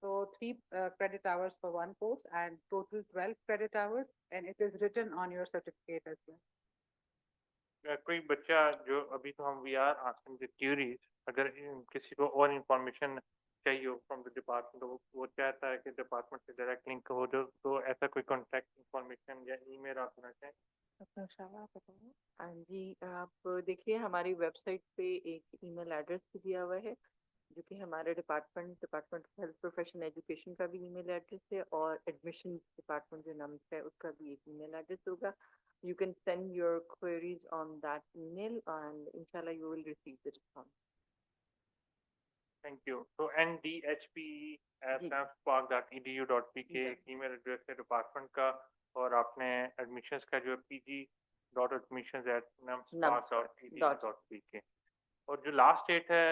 So 3 credit hours for one course and total 12 credit hours, and it is written on your certificate as well. कोई बच्चा जो अभी तो हम we are asking the queries, अगर किसी को और इंफॉर्मेशन चाहिए हो फ्रॉम द डिपार्टमेंट, तो वो चाहता है कि डिपार्टमेंट से डायरेक्ट लिंक हो, तो ऐसा कोई कॉन्टैक्ट इंफॉर्मेशन या ईमेल आप देना चाहें? डॉक्टर शाह आप बताएं। हाँ जी, आप देखिए हमारी वेबसाइट पे एक ईमेल एड्रेस भी दिया हुआ है, जो कि हमारे department of health profession education का भी ईमेल एड्रेस है, और एडमिशन डिपार्टमेंट जो नम्स है उसका भी एक ईमेल एड्रेस होगा। You can send your queries on that email, and inshallah you will receive the response. Thank you. तो ndhpe@namspark.edu.pk ईमेल एड्रेस है डिपार्टमेंट का, और आपने एडमिशंस का जो है pg.admissions@namspark.edu.pk। और जो लास्ट डेट है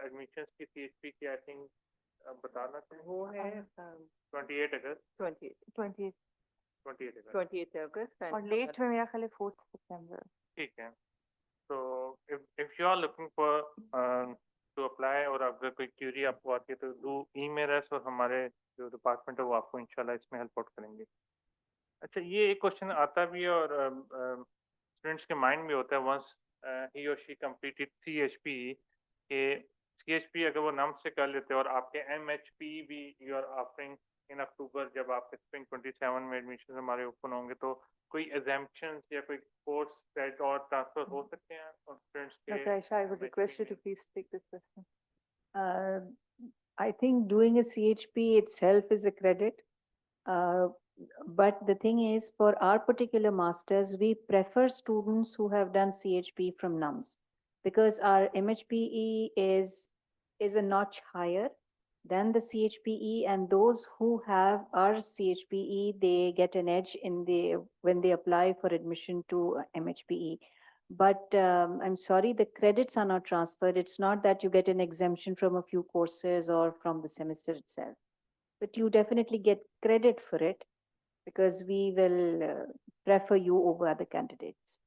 एडमिशंस की CHP की, आई थिंक बताना चाहिए, वो है 28 अगस्त। 28 अगस्त, और लेट में मेरा ख्याल है 4 सितंबर। ठीक है। तो if you are looking for to apply, और अगर कोई क्यूरी आपको आती है तो डू ईमेल अस, और हमारे जो डिपार्टमेंट है वो आपको इंशाल्लाह इसमें हेल्प आउट करेंगे। अच्छा, ये एक क्वेश्चन आता भी है और स्टूडेंट्स के माइंड में होता है, वंस ही और शी कंप्लीटेड CHPE के CHPE अगर वो नम से कर लेते हैं और आपके MHPE भी यू आर ऑफरिंग इन अक्टूबर, जब आपके स्प्रिंग 27 में एडमिशन हमारे ओपन होंगे, तो कोई एग्जाम्पशंस या कोई कोर्स क्रेडिट और ट्रांसफर हो सकते हैं और स्टूडेंट्स के? Dr. Aisha, I would request you to please take this question. I think doing a CHP itself is a credit, But the thing is, for our particular masters, we prefer students who have done CHP from NUMS, because our MHPE is a notch higher than the CHPE, and those who have our CHPE, they get an edge in the when they apply for admission to MHPE. But I'm sorry, the credits are not transferred. It's not that you get an exemption from a few courses or from the semester itself, but you definitely get credit for it, because we will prefer you over other candidates.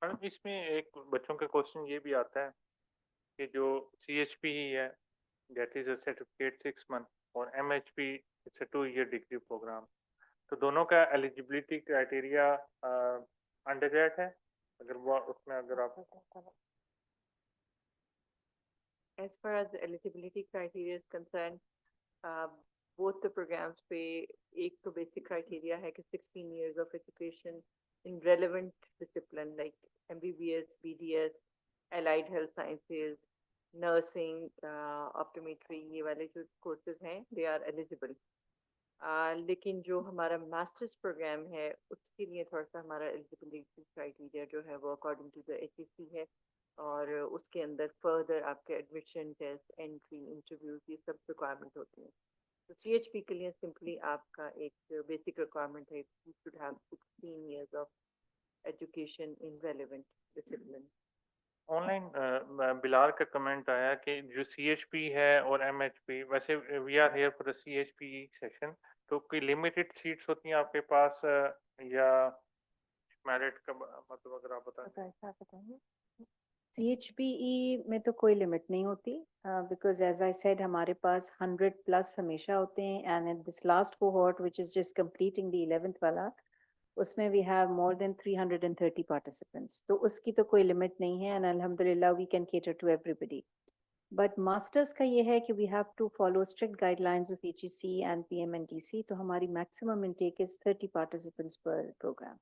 Madam इसमें एक बच्चों का question ये भी आता है कि जो CHPE है, that is a certificate 6 month, और MHP it's a 2-year degree program, तो दोनों का एलिजिबिलिटी क्राइटेरिया अंडरग्रेड है, अगर वो उसमें अगर आप As far as the eligibility criteria is concerned, both the programs पे एक तो basic criteria है कि 16 years of education in relevant discipline like MBBS, BDS, allied health sciences, nursing, optometry, ये वाले जो courses हैं, they are eligible. लेकिन जो हमारा मास्टर्स प्रोग्राम है उसके लिए थोड़ा सा हमारा एलिजिबिलिटी क्राइटेरिया जो है वो अकॉर्डिंग टू द HEC है, और उसके अंदर फर्दर आपके एडमिशन टेस्ट, एंट्री, इंटरव्यूज, ये सब रिक्वायरमेंट होती है. तो CHP के लिए सिंपली आपका एक बेसिक रिक्वायरमेंट है, you should have 16 years of education in relevant discipline. Online Bilal का कमेंट आया कि जो CHP है और MHP, वैसे we are here for the CHPE session, तो कोई लिमिटेड सीट्स होती हैं आपके पास या मेरिट का मतलब अगर आप बताएं. CHPE में तो कोई लिमिट नहीं होती, बिकॉज एज आई सेड हमारे पास 100+ हमेशा होते हैं, and in this last cohort which is just completing the 11th वाला, उसमें we have more than 330 participants, तो उसकी तो कोई लिमिट नहीं है, एंड अल्हम्दुलिल्लाह we can cater to everybody. But masters का ये है कि we have to follow strict guidelines of HEC and PMNTC, तो हमारी maximum intake is 30 participants per program.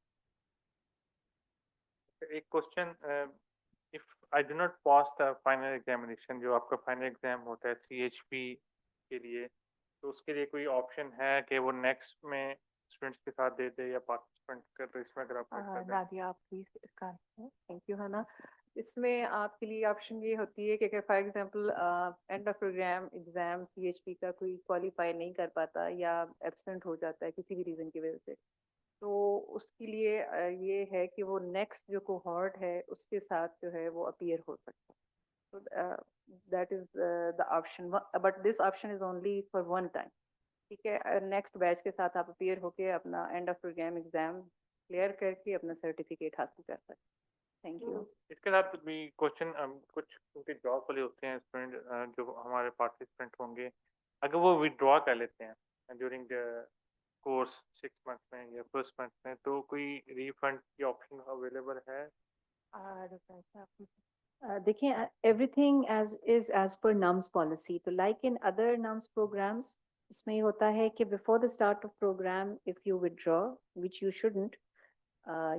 एक question, if I do not pass the final examination, जो आपका final exam होता है CHP के लिए, तो उसके लिए कोई ऑप्शन है कि वो नेक्स्ट में स्टूडेंट्स के साथ दे दे या पार्टिसिपेंट कर इसमें अगर आप नादिया, आप प्लीज इसका आंसर. थैंक यू हना. इसमें आपके लिए ऑप्शन ये होती है कि अगर for example end of program exam CHP का कोई क्वालिफाई नहीं कर पाता या एब्सेंट हो जाता है किसी भी रीज़न की वजह से, तो उसके लिए ये है कि वो नेक्स्ट जो कोहॉर्ट है उसके साथ जो है वो अपीयर हो सकता है. तो that is the option, but this option is only for one time. ठीक है, नेक्स्ट बैच के साथ आप अपीयर होके अपना end of program exam clear करके अपना सर्टिफिकेट हासिल कर सकते हैं. Thank you. इसके साथ भी क्वेश्चन, कुछ क्योंकि जॉब वाले होते हैं स्टूडेंट जो हमारे पार्टिसिपेंट होंगे, अगर वो विड्रॉ कर लेते हैं ड्यूरिंग द कोर्स 6 मंथ में या फर्स्ट मंथ में, तो कोई रिफंड की ऑप्शन अवेलेबल है? देखिए, एवरीथिंग एज पर NUMS पॉलिसी, तो like in other NUMS programmes, इसमें ये होता है कि before the start of programme if you withdraw, which you shouldn't,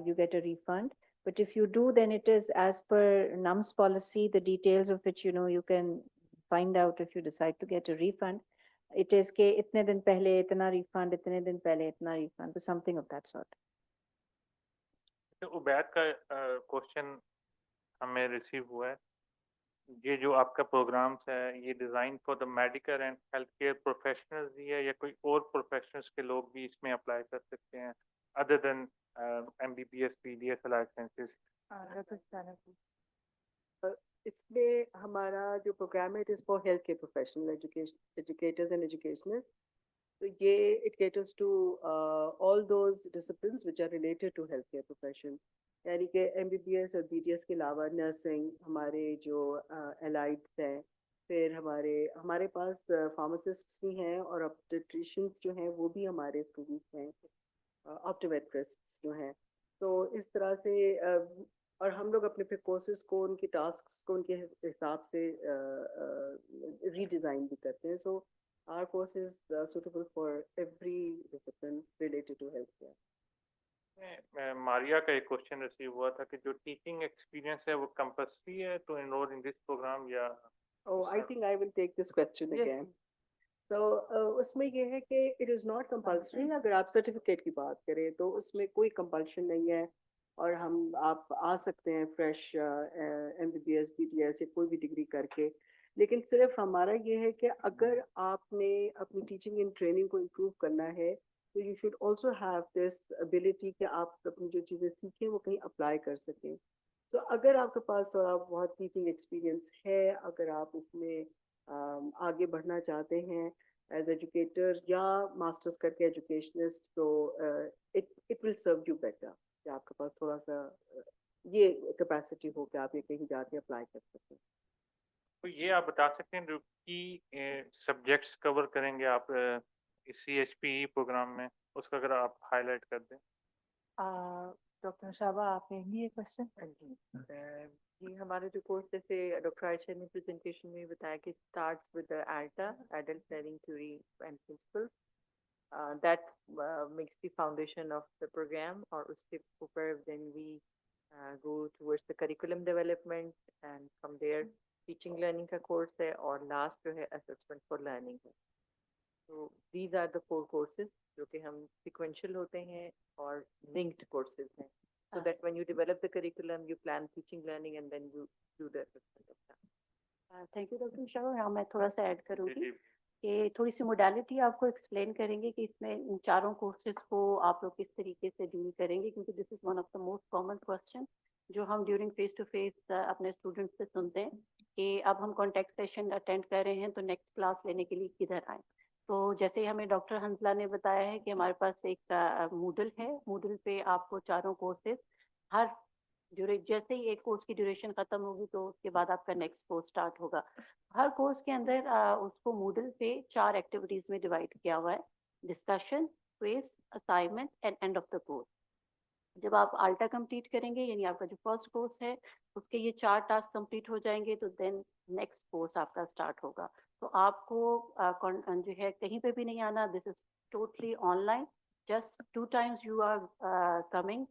you get a refund. But if you do, then it is as per NUMS policy, the details of which you can find out if you decide to get a refund. It is के इतने दिन पहले इतना refund, इतने दिन पहले इतना refund, so something of that sort. तो उबैद का क्वेश्चन हमें रिसीव हुआ है, ये जो आपका प्रोग्राम्स है ये design for the medical and health care professionals ही है, या कोई और प्रोफेशनल्स के लोग भी इसमें अप्लाई कर सकते हैं other than MBBS, BDS, allied sciences? इसमें हमारा जो प्रोग्राम है it is for health care professional educators and educationers. तो ये it caters to all those disciplines which are related to health care profession, यानी कि MBBS और BDS के अलावा नर्सिंग, हमारे जो एलाइड्स हैं, फिर हमारे पास फार्मासिस्ट्स भी हैं और ऑब्स्टेट्रिशियंस जो हैं वो भी हमारे स्टूडेंट्स हैं, ऑप्टोमेट्रिस्ट्स जो हैं. तो इस तरह से और हम लोग अपने फिर कोर्सेज को, उनकी टास्क्स को उनके हिसाब से रीडिज़ाइन भी करते हैं. सो our course is suitable for every discipline related to healthcare. Maria का एक क्वेश्चन रिसीव हुआ था कि जो टीचिंग एक्सपीरियंस है वो कंपल्सरी है to enroll in this program या? Oh, I think I will take this question again. तो उसमें ये है कि इट इज़ नॉट कंपल्सरी। अगर आप सर्टिफिकेट की बात करें तो उसमें कोई कंपल्शन नहीं है, और आप आ सकते हैं फ्रेश MBBS BTS या कोई भी डिग्री करके। लेकिन सिर्फ हमारा ये है कि अगर आपने अपनी टीचिंग एंड ट्रेनिंग को इम्प्रूव करना है, तो you should also have this ability कि आप अपनी जो चीज़ें सीखें वो कहीं अप्लाई कर सकें। तो अगर आपके पास थोड़ा बहुत टीचिंग एक्सपीरियंस है, अगर आप इसमें आगे बढ़ना चाहते हैं एज एजुकेटर या मास्टर्स करके एजुकेशनिस्ट, तो it it will serve you better कि आपके पास थोड़ा सा ये कैपेसिटी हो कि आप ये कहीं जाके अप्लाई कर सकें। तो ये आप बता सकते हैं जो कि सब्जेक्ट्स कवर करेंगे आप इस CHPE प्रोग्राम में, उसका अगर आप हाईलाइट कर दें। डॉक्टर शाबा, आप लेंगी ये क्वेश्चन? जी ये हमारे जो कोर्स, जैसे डॉक्टर आयशा ने प्रेजेंटेशन में बताया कि starts with ALTA, adult learning theory and principles, that makes the foundation of the program, और उसके ऊपर then we go towards the curriculum development, and from there teaching learning का course है, और last जो है assessment for learning है। So these are the 4 courses जो कि हम sequential होते हैं और linked courses हैं, so that when you develop the curriculum you plan teaching learning and then you do the assessment of that। Thank you doctor Shah. यहाँ मैं थोड़ा सा ऐड करूँगी जी, कि थोड़ी सी मोडालिटी आपको एक्सप्लेन करेंगे कि इसमें इन चारों कोर्सेज को आप लोग किस तरीके से डील करेंगे, क्योंकि this is one of the most common question जो हम ड्यूरिंग फेस टू फेस अपने स्टूडेंट्स से सुनते हैं कि अब हम कॉन्टेक्ट सेशन अटेंड कर रहे हैं तो नेक्स्ट क्लास लेने के लिए किधर आए। तो जैसे हमें डॉक्टर हंसला ने बताया है कि हमारे पास एक मूडल है, मूडल पे आपको चारों कोर्सेज हर जैसे ही एक कोर्स की ड्यूरेशन खत्म होगी तो उसके बाद आपका नेक्स्ट कोर्स स्टार्ट होगा। हर कोर्स के अंदर उसको मूडल पे 4 एक्टिविटीज में डिवाइड किया हुआ है: discussion, quiz, assignment and and of the course. जब आप आल्टा कंप्लीट करेंगे, यानी आपका जो फर्स्ट कोर्स है उसके ये 4 टास्क कंप्लीट हो जाएंगे, तो देन नेक्स्ट कोर्स आपका स्टार्ट होगा। तो आपको जो है कहीं पे भी नहीं आना, this is totally online. just 2 times you are coming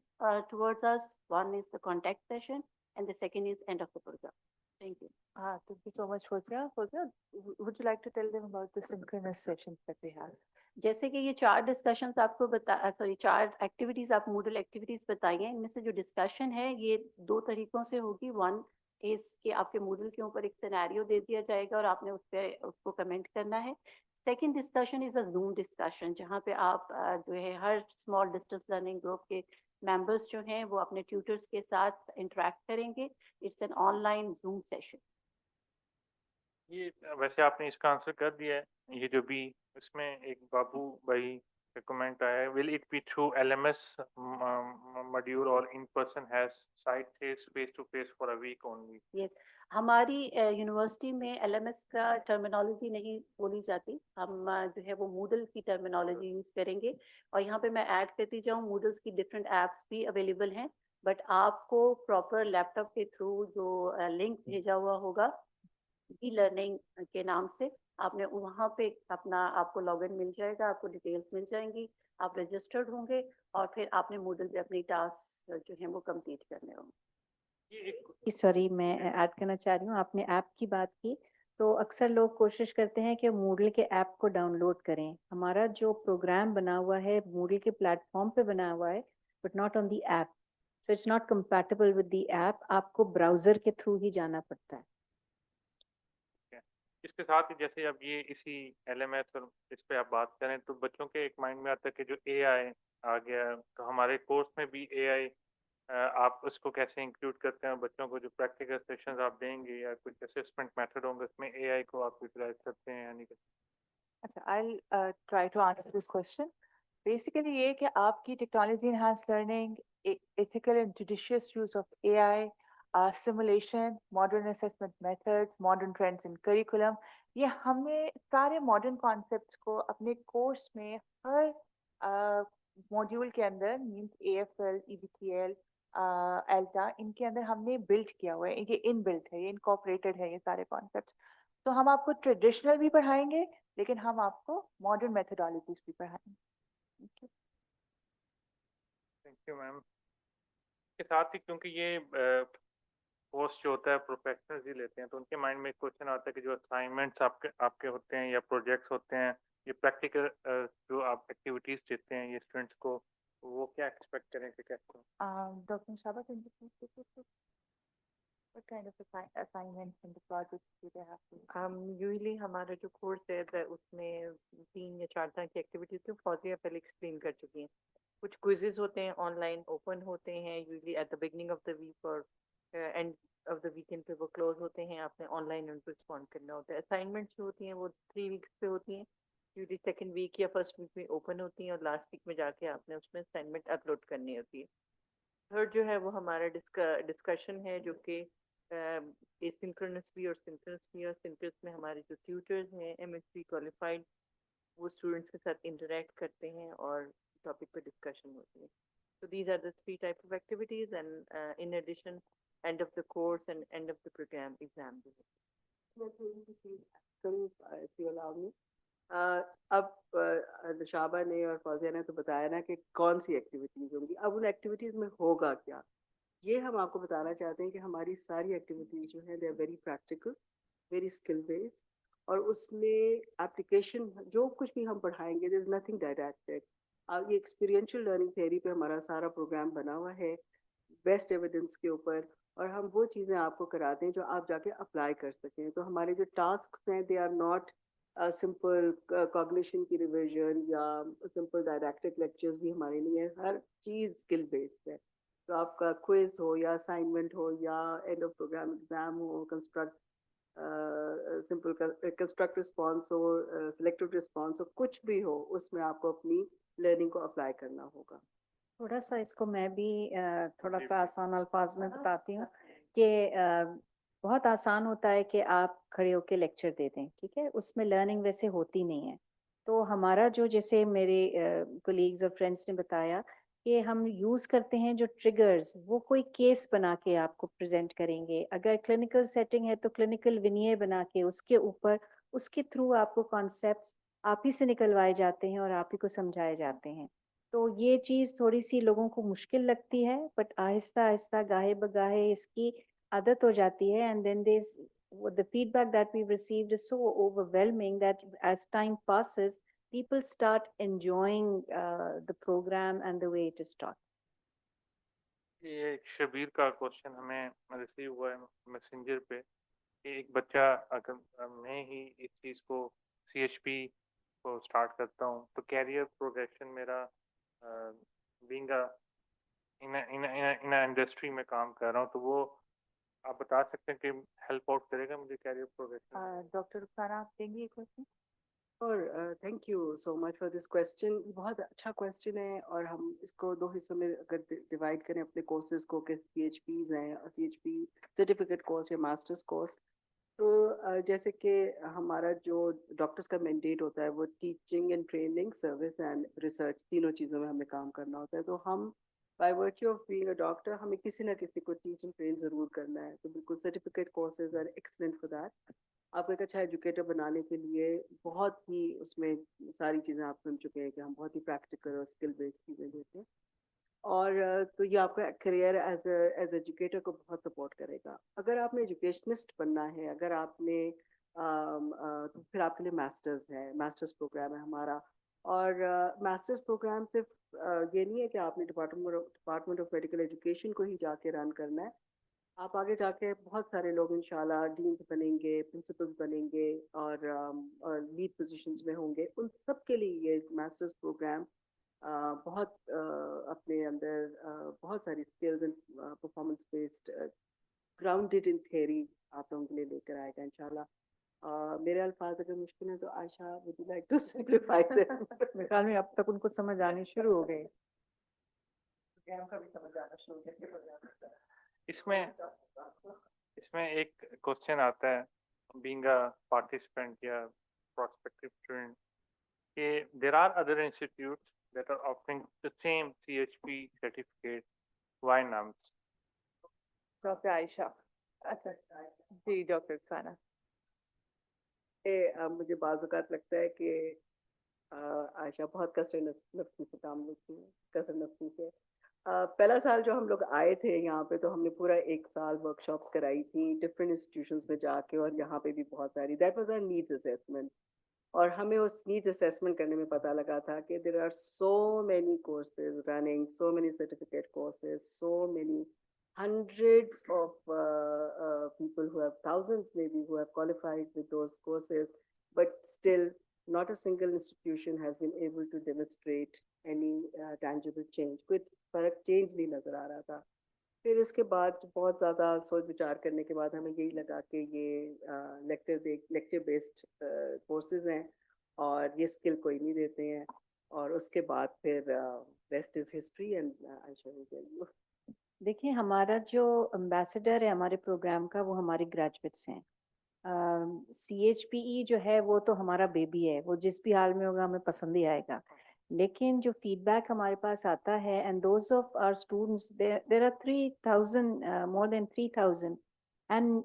towards us. One is the contact session and the second is end of the program. Thank you. Thank you so much, Fozia. Fozia, would you like to tell them about the synchronous sessions that we have? जैसे कि ये 4 discussions आपको sorry 4 activities आप Moodle activities बताई हैं, इनमें से जो डिस्कशन है ये 2 तरीकों से होगी। वन इज कि आपके मूडल के ऊपर एक सिनेरियो दे दिया जाएगा और आपने उस पे उसको कमेंट करना है। Second discussion is a Zoom discussion, जहाँ पे आप जो है हर स्मॉल डिस्टेंस लर्निंग ग्रुप के मेंबर्स जो हैं वो अपने ट्यूटर्स के साथ इंटरेक्ट करेंगे। It's an online zoom session. ये वैसे आपने इसका आंसर कर दिया है। ये जो भी इसमें एक बाबू भाई का कमेंट आया है, will it be through LMS module और in person has site face to face for a week only? Yes, हमारी यूनिवर्सिटी में LMS का टर्मिनोलॉजी नहीं बोली जाती। हम जो है वो मूडल की टर्मिनोलॉजी यूज करेंगे। और यहाँ पे मैं ऐड करती जाऊँ, मूडल्स की डिफरेंट एप्स भी अवेलेबल हैं, बट आपको प्रॉपर लैपटॉप के थ्रू जो लिंक भेजा हुआ होगा ई लर्निंग के नाम से, आपने वहाँ पे अपना आपको लॉगिन मिल जाएगा, आपको डिटेल्स मिल जाएंगी, आप रजिस्टर्ड होंगे और फिर आपने मूडल पे अपनी टास्क जो है वो कंप्लीट करने होंगे। सॉरी, मैं ऐड करना चाह रही हूँ, आपने ऐप की बात की तो अक्सर लोग कोशिश करते हैं कि मूडल के ऐप को डाउनलोड करें। हमारा जो प्रोग्राम बना हुआ है मूडल के प्लेटफॉर्म पे बना हुआ है, but not on the app, so it's not compatible with the app. आपको ब्राउजर के थ्रू ही जाना पड़ता है। इसके साथ ही जैसे अब ये इसी LMS और इस पे आप बात करें तो बच्चों के एक माइंड में आता है कि जो AI आ गया, तो हमारे कोर्स में भी AI आप उसको कैसे इंक्लूड करते हैं? बच्चों को जो प्रैक्टिकल सेशंस आप देंगे या कुछ असेसमेंट मेथड होंगे उसमें AI को आप यूटिलाइज करते हैं या नहीं करते? अच्छा, I'll try to answer this question. Basically, ये कि आपकी technology enhanced learning, ethical and judicious use of AI, simulation, modern assessment methods, modern trends in curriculum, ये हमें सारे modern concepts को अपने course में हर module के अंदर, means AFL, EBTL, ALTA, इनके अंदर हमने build किया हुआ है। ये inbuilt है, ये incorporated है, ये सारे concepts। तो हम आपको ट्रेडिशनल भी पढ़ाएंगे, लेकिन हम आपको मॉडर्न मेथोडोलॉजीज भी पढ़ाएंगे। Thank you ma'am. के साथ ही क्योंकि ये कोर्स जो होता है प्रोफेशनल्स ही लेते हैं, तो उनके माइंड में एक क्वेश्चन आता है कि जो असाइनमेंट्स आपके आपके होते हैं या प्रोजेक्ट्स होते हैं, ये प्रैक्टिकल जो आप एक्टिविटीज देते हैं ये स्टूडेंट्स को, वो क्या एक्सपेक्ट करें कि कैसे? Dr. Shaba, can you please take it? What kind of assignments and the projects do they have to? Usually हमारा जो कोर्स है उसमें 3 या 4 तरह की एक्टिविटीज तो फौजिया पहले एक्सप्लेन कर चुकी हैं। कुछ क्विजेज होते हैं ऑनलाइन ओपन होते हैं usually at the beginning of the week और एंड ऑफ द वीकेंड पे वो क्लोज होते हैं, आपने ऑनलाइन उनको रिस्पॉन्ड करना होता है। असाइनमेंट्स जो होती हैं वो 3 वीक्स पे होती हैं, यूजली सेकंड वीक या फर्स्ट वीक में ओपन होती हैं और लास्ट वीक में जाके आपने उसमें असाइनमेंट अपलोड करनी होती है। थर्ड जो है वो हमारा डिस्कशन है जो कि एसिंक्रोनस भी और सिंक्रोनस भी, और सिंक्रोनस में हमारे जो ट्यूटर्स हैं एमएससी क्वालिफाइड वो स्टूडेंट्स के साथ इंटरेक्ट करते हैं और टॉपिक पे डिस्कशन होती है। So these are the 3 type of activities, and in addition, end of the course and end of the program exam. if you allow me. अब शाबा ने और फौजिया ने तो बताया ना कि कौन सी एक्टिविटीज होंगी, अब उन एक्टिविटीज में होगा क्या, ये हम आपको बताना चाहते हैं कि हमारी सारी एक्टिविटीज जो है they are very practical, very skill based, और उसमें एप्लीकेशन जो कुछ भी हम पढ़ाएंगे देयर इज नथिंग डायरेक्टेड। अब ये एक्सपीरियंशियल लर्निंग थ्योरी पे हमारा सारा प्रोग्राम बना हुआ है बेस्ट एविडेंस के ऊपर, और हम वो चीज़ें आपको कराते हैं जो आप जाके अप्लाई कर सकें। तो हमारे जो टास्क हैं they are not simple cognition की रिविजन या सिंपल डायरेक्टेड लेक्चर्स भी हमारे लिए हर चीज़ स्किल बेस्ड है। तो आपका क्विज हो या असाइनमेंट हो या एंड ऑफ प्रोग्राम एग्जाम हो, सिंपल कंस्ट्रक्ट रिस्पॉन्स हो, सिलेक्टिव रिस्पॉन्स हो, कुछ भी हो, उसमें आपको अपनी लर्निंग को अप्लाई करना होगा। थोड़ा सा इसको मैं भी थोड़ा सा आसान अल्फाज में बताती हूँ कि बहुत आसान होता है कि आप खड़े होके लेक्चर दे दें, ठीक है, उसमें लर्निंग वैसे होती नहीं है। तो हमारा जो जैसे मेरे कोलीग्स और फ्रेंड्स ने बताया कि हम यूज करते हैं जो ट्रिगर्स, वो कोई केस बना के आपको प्रेजेंट करेंगे। अगर क्लिनिकल सेटिंग है तो क्लिनिकल विनिये बना के उसके ऊपर उसके थ्रू आपको कॉन्सेप्ट्स आप ही से निकलवाए जाते हैं और आप ही को समझाए जाते हैं। तो ये चीज थोड़ी सी लोगों को मुश्किल लगती है, बट आहिस्ता आहिस्ता गाहे बगाहे इसकी आदत हो जाती है। And then this the feedback that we've received is so overwhelming that as time passes people start enjoying the program and the way it is taught. ये एक शबीर का क्वेश्चन हमें रिसीव हुआ है मैसेंजर पे कि एक बच्चा, अगर मैं ही इस चीज़ को CHP को स्टार्ट करता हूँ तो कैरियर प्रोग्रेशन मेरा बीइंग इन इंडस्ट्री में काम कर रहा हूँ, तो वो आप बता सकते हैं कि हेल्प आउट करेगा मुझे कैरियर प्रोग्रेशन? Dr. Rukhsana, आप देंगे ये क्वेश्चन? और thank you so much for this question. बहुत अच्छा क्वेश्चन है, और हम इसको 2 हिस्सों में अगर डिवाइड करें अपने कोर्सेज को कि CHPs हैं, CHP सर्टिफिकेट कोर्स या मास्टर्स कोर्स। तो जैसे कि हमारा जो डॉक्टर्स का मैंडेट होता है वो teaching and training, service and research, तीनों चीज़ों में हमें काम करना होता है। तो हम bye virtue of being a doctor हमें किसी ना किसी को टीच एंड ट्रेन ज़रूर करना है। तो बिल्कुल certificate courses are excellent for that. आपको एक अच्छा एजुकेटर बनाने के लिए बहुत ही उसमें सारी चीज़ें आप सुन चुके हैं कि हम बहुत ही प्रैक्टिकल और स्किल बेस्ड चीज़ें देते हैं, और तो ये आपका करियर एज एजुकेटर को बहुत सपोर्ट करेगा। अगर आपने एजुकेशनिस्ट बनना है, अगर आपने तो फिर आपके लिए मास्टर्स है, मास्टर्स प्रोग्राम है हमारा। और मास्टर्स प्रोग्राम सिर्फ ये नहीं है कि आपने डिपार्टमेंट ऑफ मेडिकल एजुकेशन को ही जाके रन करना है। आप आगे जाके बहुत सारे लोग इंशाल्लाह डीन्स बनेंगे, प्रिंसिपल्स बनेंगे, और लीड पोजीशंस में होंगे। उन सब के लिए ये मास्टर्स प्रोग्राम बहुत अपने अंदर बहुत सारी skills and performance based grounded in theory आप लोगों के लिए लेकर आएगा इंशाल्लाह। मेरे अल्फाज अगर मुश्किल है तो Ayesha would you like to simplify them? मेरे ख्याल में अब तक उनको समझ आनी शुरू हो गई। का भी समझ आना शुरू हो गया। इसमें एक क्वेश्चन आता है बीइंग अ पार्टिसिपेंट या prospective student कि there are other institutes that are offering the same CHP certificate, why NUMS? Doctor Ayesha. अच्छा जी, डॉक्टर रुखसाना। मुझे बाज़ औक़ात लगता है कि आयशा बहुत कसर नफ्सी से काम लेती है, कसर नफ्सी से। पहला साल जो हम लोग आए थे यहाँ पे, तो हमने पूरा 1 साल वर्कशॉप्स कराई थी डिफरेंट इंस्टीट्यूशंस में जाके, और यहाँ पे भी बहुत सारी, that was our needs assessment. और हमें उस नीड्स असेसमेंट करने में पता लगा था कि there are so many courses running, so many certificate courses, so many hundreds of people who have thousands maybe who have qualified with those courses, but still not a single institution has been able to demonstrate any tangible change. कुछ फर्क change नहीं नजर आ रहा था। फिर उसके बाद बहुत ज़्यादा सोच विचार करने के बाद हमें यही लगा कि ये लेक्चर बेस्ड कोर्सेज हैं और ये स्किल कोई नहीं देते हैं। और उसके बाद फिर rest is history and I shall tell you. देखिए, हमारा जो एम्बेसडर है हमारे प्रोग्राम का, वो हमारे ग्रेजुएट्स हैं। CHPE जो है वो तो हमारा बेबी है, वो जिस भी हाल में होगा हमें पसंद ही आएगा। लेकिन जो फीडबैक हमारे पास आता है, and those of our students, there are 3000, more than 3000, and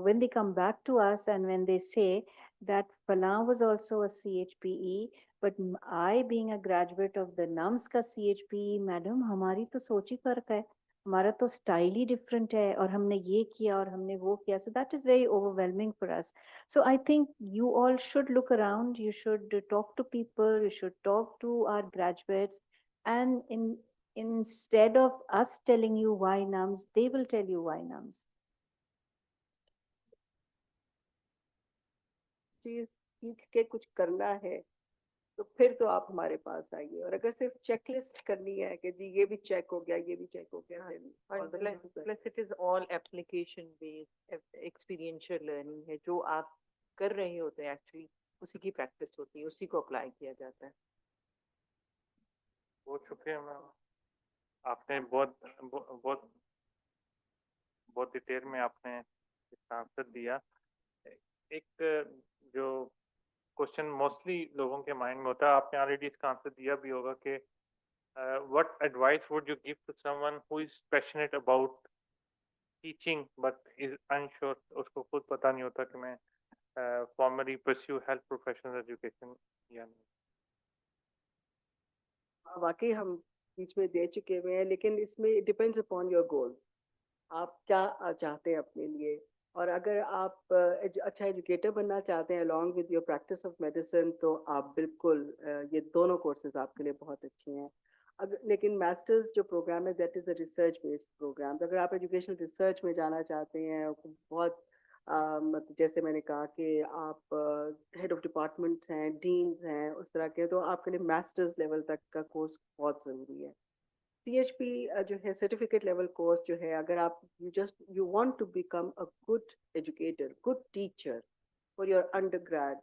when they come back to us and when they say that Fala was also a CHPE, but I being a graduate of the NUMS का CHPE, madam हमारी तो सोच ही फर्क है, हमारा तो style ही different है, और हमने ये किया और हमने वो किया। So that is very overwhelming for us. So I think you all should look around, you should talk to people, you should talk to our graduates, and instead of us telling you why NUMS, they will tell you why NUMS. चीज सीख के कुछ करना है तो फिर तो आप हमारे पास आइए। और अगर सिर्फ चेकलिस्ट करनी है कि जी ये भी चेक हो गया, ये भी चेक हो गया, plus it is all application based experiential learning है, जो आप कर रहे होते हैं एक्चुअली उसी की प्रैक्टिस होती है, उसी को अप्लाई किया जाता है। बहुत शुक्रिया मैम, आपने बहुत बहुत डिटेल में आपने इसका आंसर दिया। एक जो क्वेश्चन मोस्टली लोगों के माइंड में होता है, आपने ऑलरेडी इसका आंसर दिया भी होगा कि what advice would you give to someone who is passionate about teaching but is unsure, उसको खुद पता नहीं होता कि मैं formally pursue health professional education या नहीं। वाकई हम बीच में दे चुके हुए हैं, लेकिन इसमें डिपेंड्स अपॉन योर गोल्स, आप क्या चाहते हैं अपने लिए। और अगर आप अच्छा एजुकेटर बनना चाहते हैं along with your practice of medicine, तो आप बिल्कुल ये दोनों कोर्सेज आपके लिए बहुत अच्छे हैं। लेकिन मास्टर्स जो प्रोग्राम है that is a research based program. अगर आप एजुकेशनल रिसर्च में जाना चाहते हैं, बहुत मतलब जैसे मैंने कहा कि आप हेड ऑफ डिपार्टमेंट हैं, डीन्स हैं, उस तरह के, तो आपके लिए मास्टर्स लेवल तक का कोर्स बहुत ज़रूरी है। CHP जो है सर्टिफिकेट लेवल कोर्स जो है, अगर आप you want to become a good educator, good teacher for your undergrad,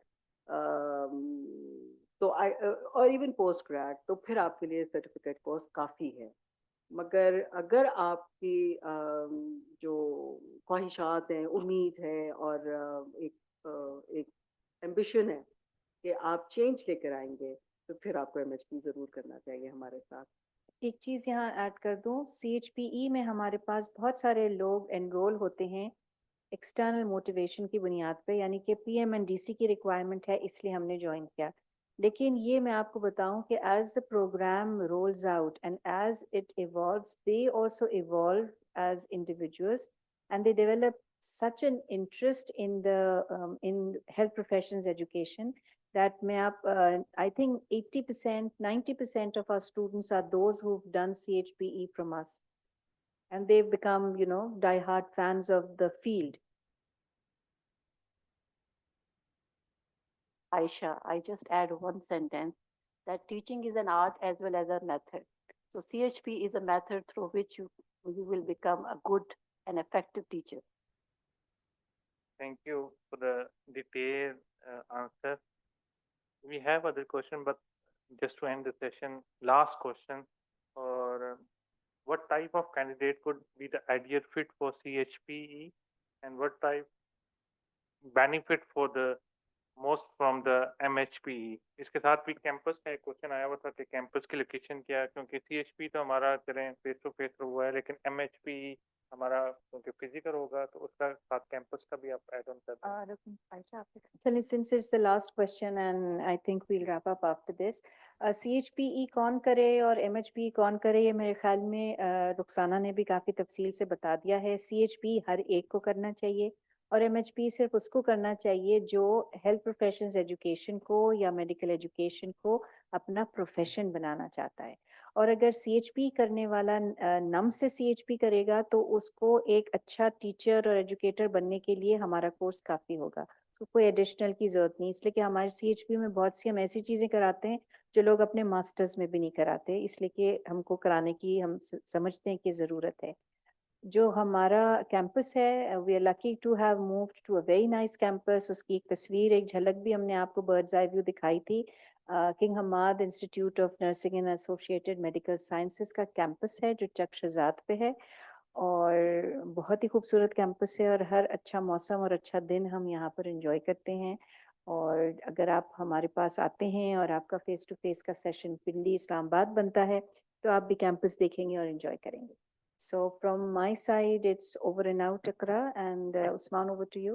तो और इवन पोस्ट ग्रेड, तो फिर आपके लिए सर्टिफिकेट कोर्स काफ़ी है। मगर अगर आपकी जो ख्वाहिशात हैं, उम्मीद है और एक एम्बिशन है कि आप चेंज लेकर आएंगे, तो फिर आपको MHP ज़रूर करना चाहिए हमारे साथ। एक चीज यहाँ ऐड कर दूं, CHPE में हमारे पास बहुत सारे लोग एनरोल होते हैं एक्सटर्नल मोटिवेशन की बुनियाद पे, यानी कि PMNDC की रिक्वायरमेंट है इसलिए हमने ज्वाइन किया। लेकिन ये मैं आपको बताऊं कि as the program rolls out and as it evolves, they also evolve as individuals and they develop such an interest in the in health professions education that I think 80%, 90% of our students are those who've done CHPE from us, and they've become, die-hard fans of the field. Aisha, I just add one sentence that teaching is an art as well as a method. So CHP is a method through which you will become a good and effective teacher. Thank you for the detailed answer. We have other question, but just to end the session, last question, or what type of candidate could be the ideal fit for CHPE, and what type benefit for the most from the MHPE? इसके साथ भी campus का एक question आया हुआ था कि campus की लोकेशन क्या है, क्योंकि CHP तो हमारा चलें फेस टू फेस हुआ है, लेकिन MHPE हमारा क्योंकि फिजिकल होगा तो उसका साथ कैंपस का भी आप ऐड ऑन कर दें। आयशा आपके चलिए, since it's the last question and I think we'll wrap up after this. CHPE कौन करे और MHPE कौन करे, ये मेरे ख्याल में रुखसाना ने भी काफ़ी तफसील से बता दिया है। CHPE हर एक को करना चाहिए और MHPE सिर्फ उसको करना चाहिए जो हेल्थ प्रोफेशंस एजुकेशन को या मेडिकल एजुकेशन को अपना प्रोफेशन बनाना चाहता है। और अगर CHPE करने वाला नम से CHPE करेगा तो उसको एक अच्छा टीचर और एजुकेटर बनने के लिए हमारा कोर्स काफ़ी होगा। तो कोई एडिशनल की जरूरत नहीं, इसलिए कि हमारे CHP में बहुत सी हम ऐसी चीजें कराते हैं जो लोग अपने मास्टर्स में भी नहीं कराते, इसलिए कि हमको कराने की हम समझते हैं कि जरूरत है। जो हमारा कैंपस है, we are lucky to have moved to a very nice campus. उसकी एक तस्वीर, एक झलक भी हमने आपको बर्ड्स आई व्यू दिखाई थी। King Hamad institute of nursing and associated medical sciences का कैंपस है जो चक शहजाद पे है और बहुत ही खूबसूरत कैंपस है और हर अच्छा मौसम और अच्छा दिन हम यहाँ पर एंजॉय करते हैं। और अगर आप हमारे पास आते हैं और आपका फेस टू फेस का सेशन पिंडी इस्लामाबाद बनता है तो आप भी कैंपस देखेंगे और एंजॉय करेंगे। So from my side, it's over and out, Akra, and Usman, over to you.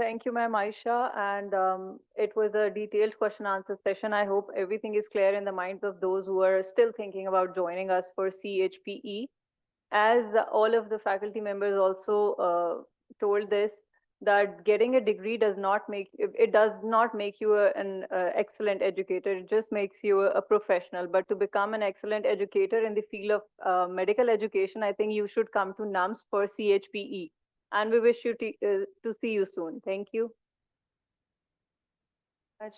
Thank you, ma'am Aisha. And it was a detailed question answer session. I hope everything is clear in the minds of those who are still thinking about joining us for CHPE. As all of the faculty members also told this, that getting a degree does not make it does not make you an excellent educator. It just makes you a professional. But to become an excellent educator in the field of medical education, I think you should come to NUMS for CHPE. And we wish you to see you soon. Thank you. Thank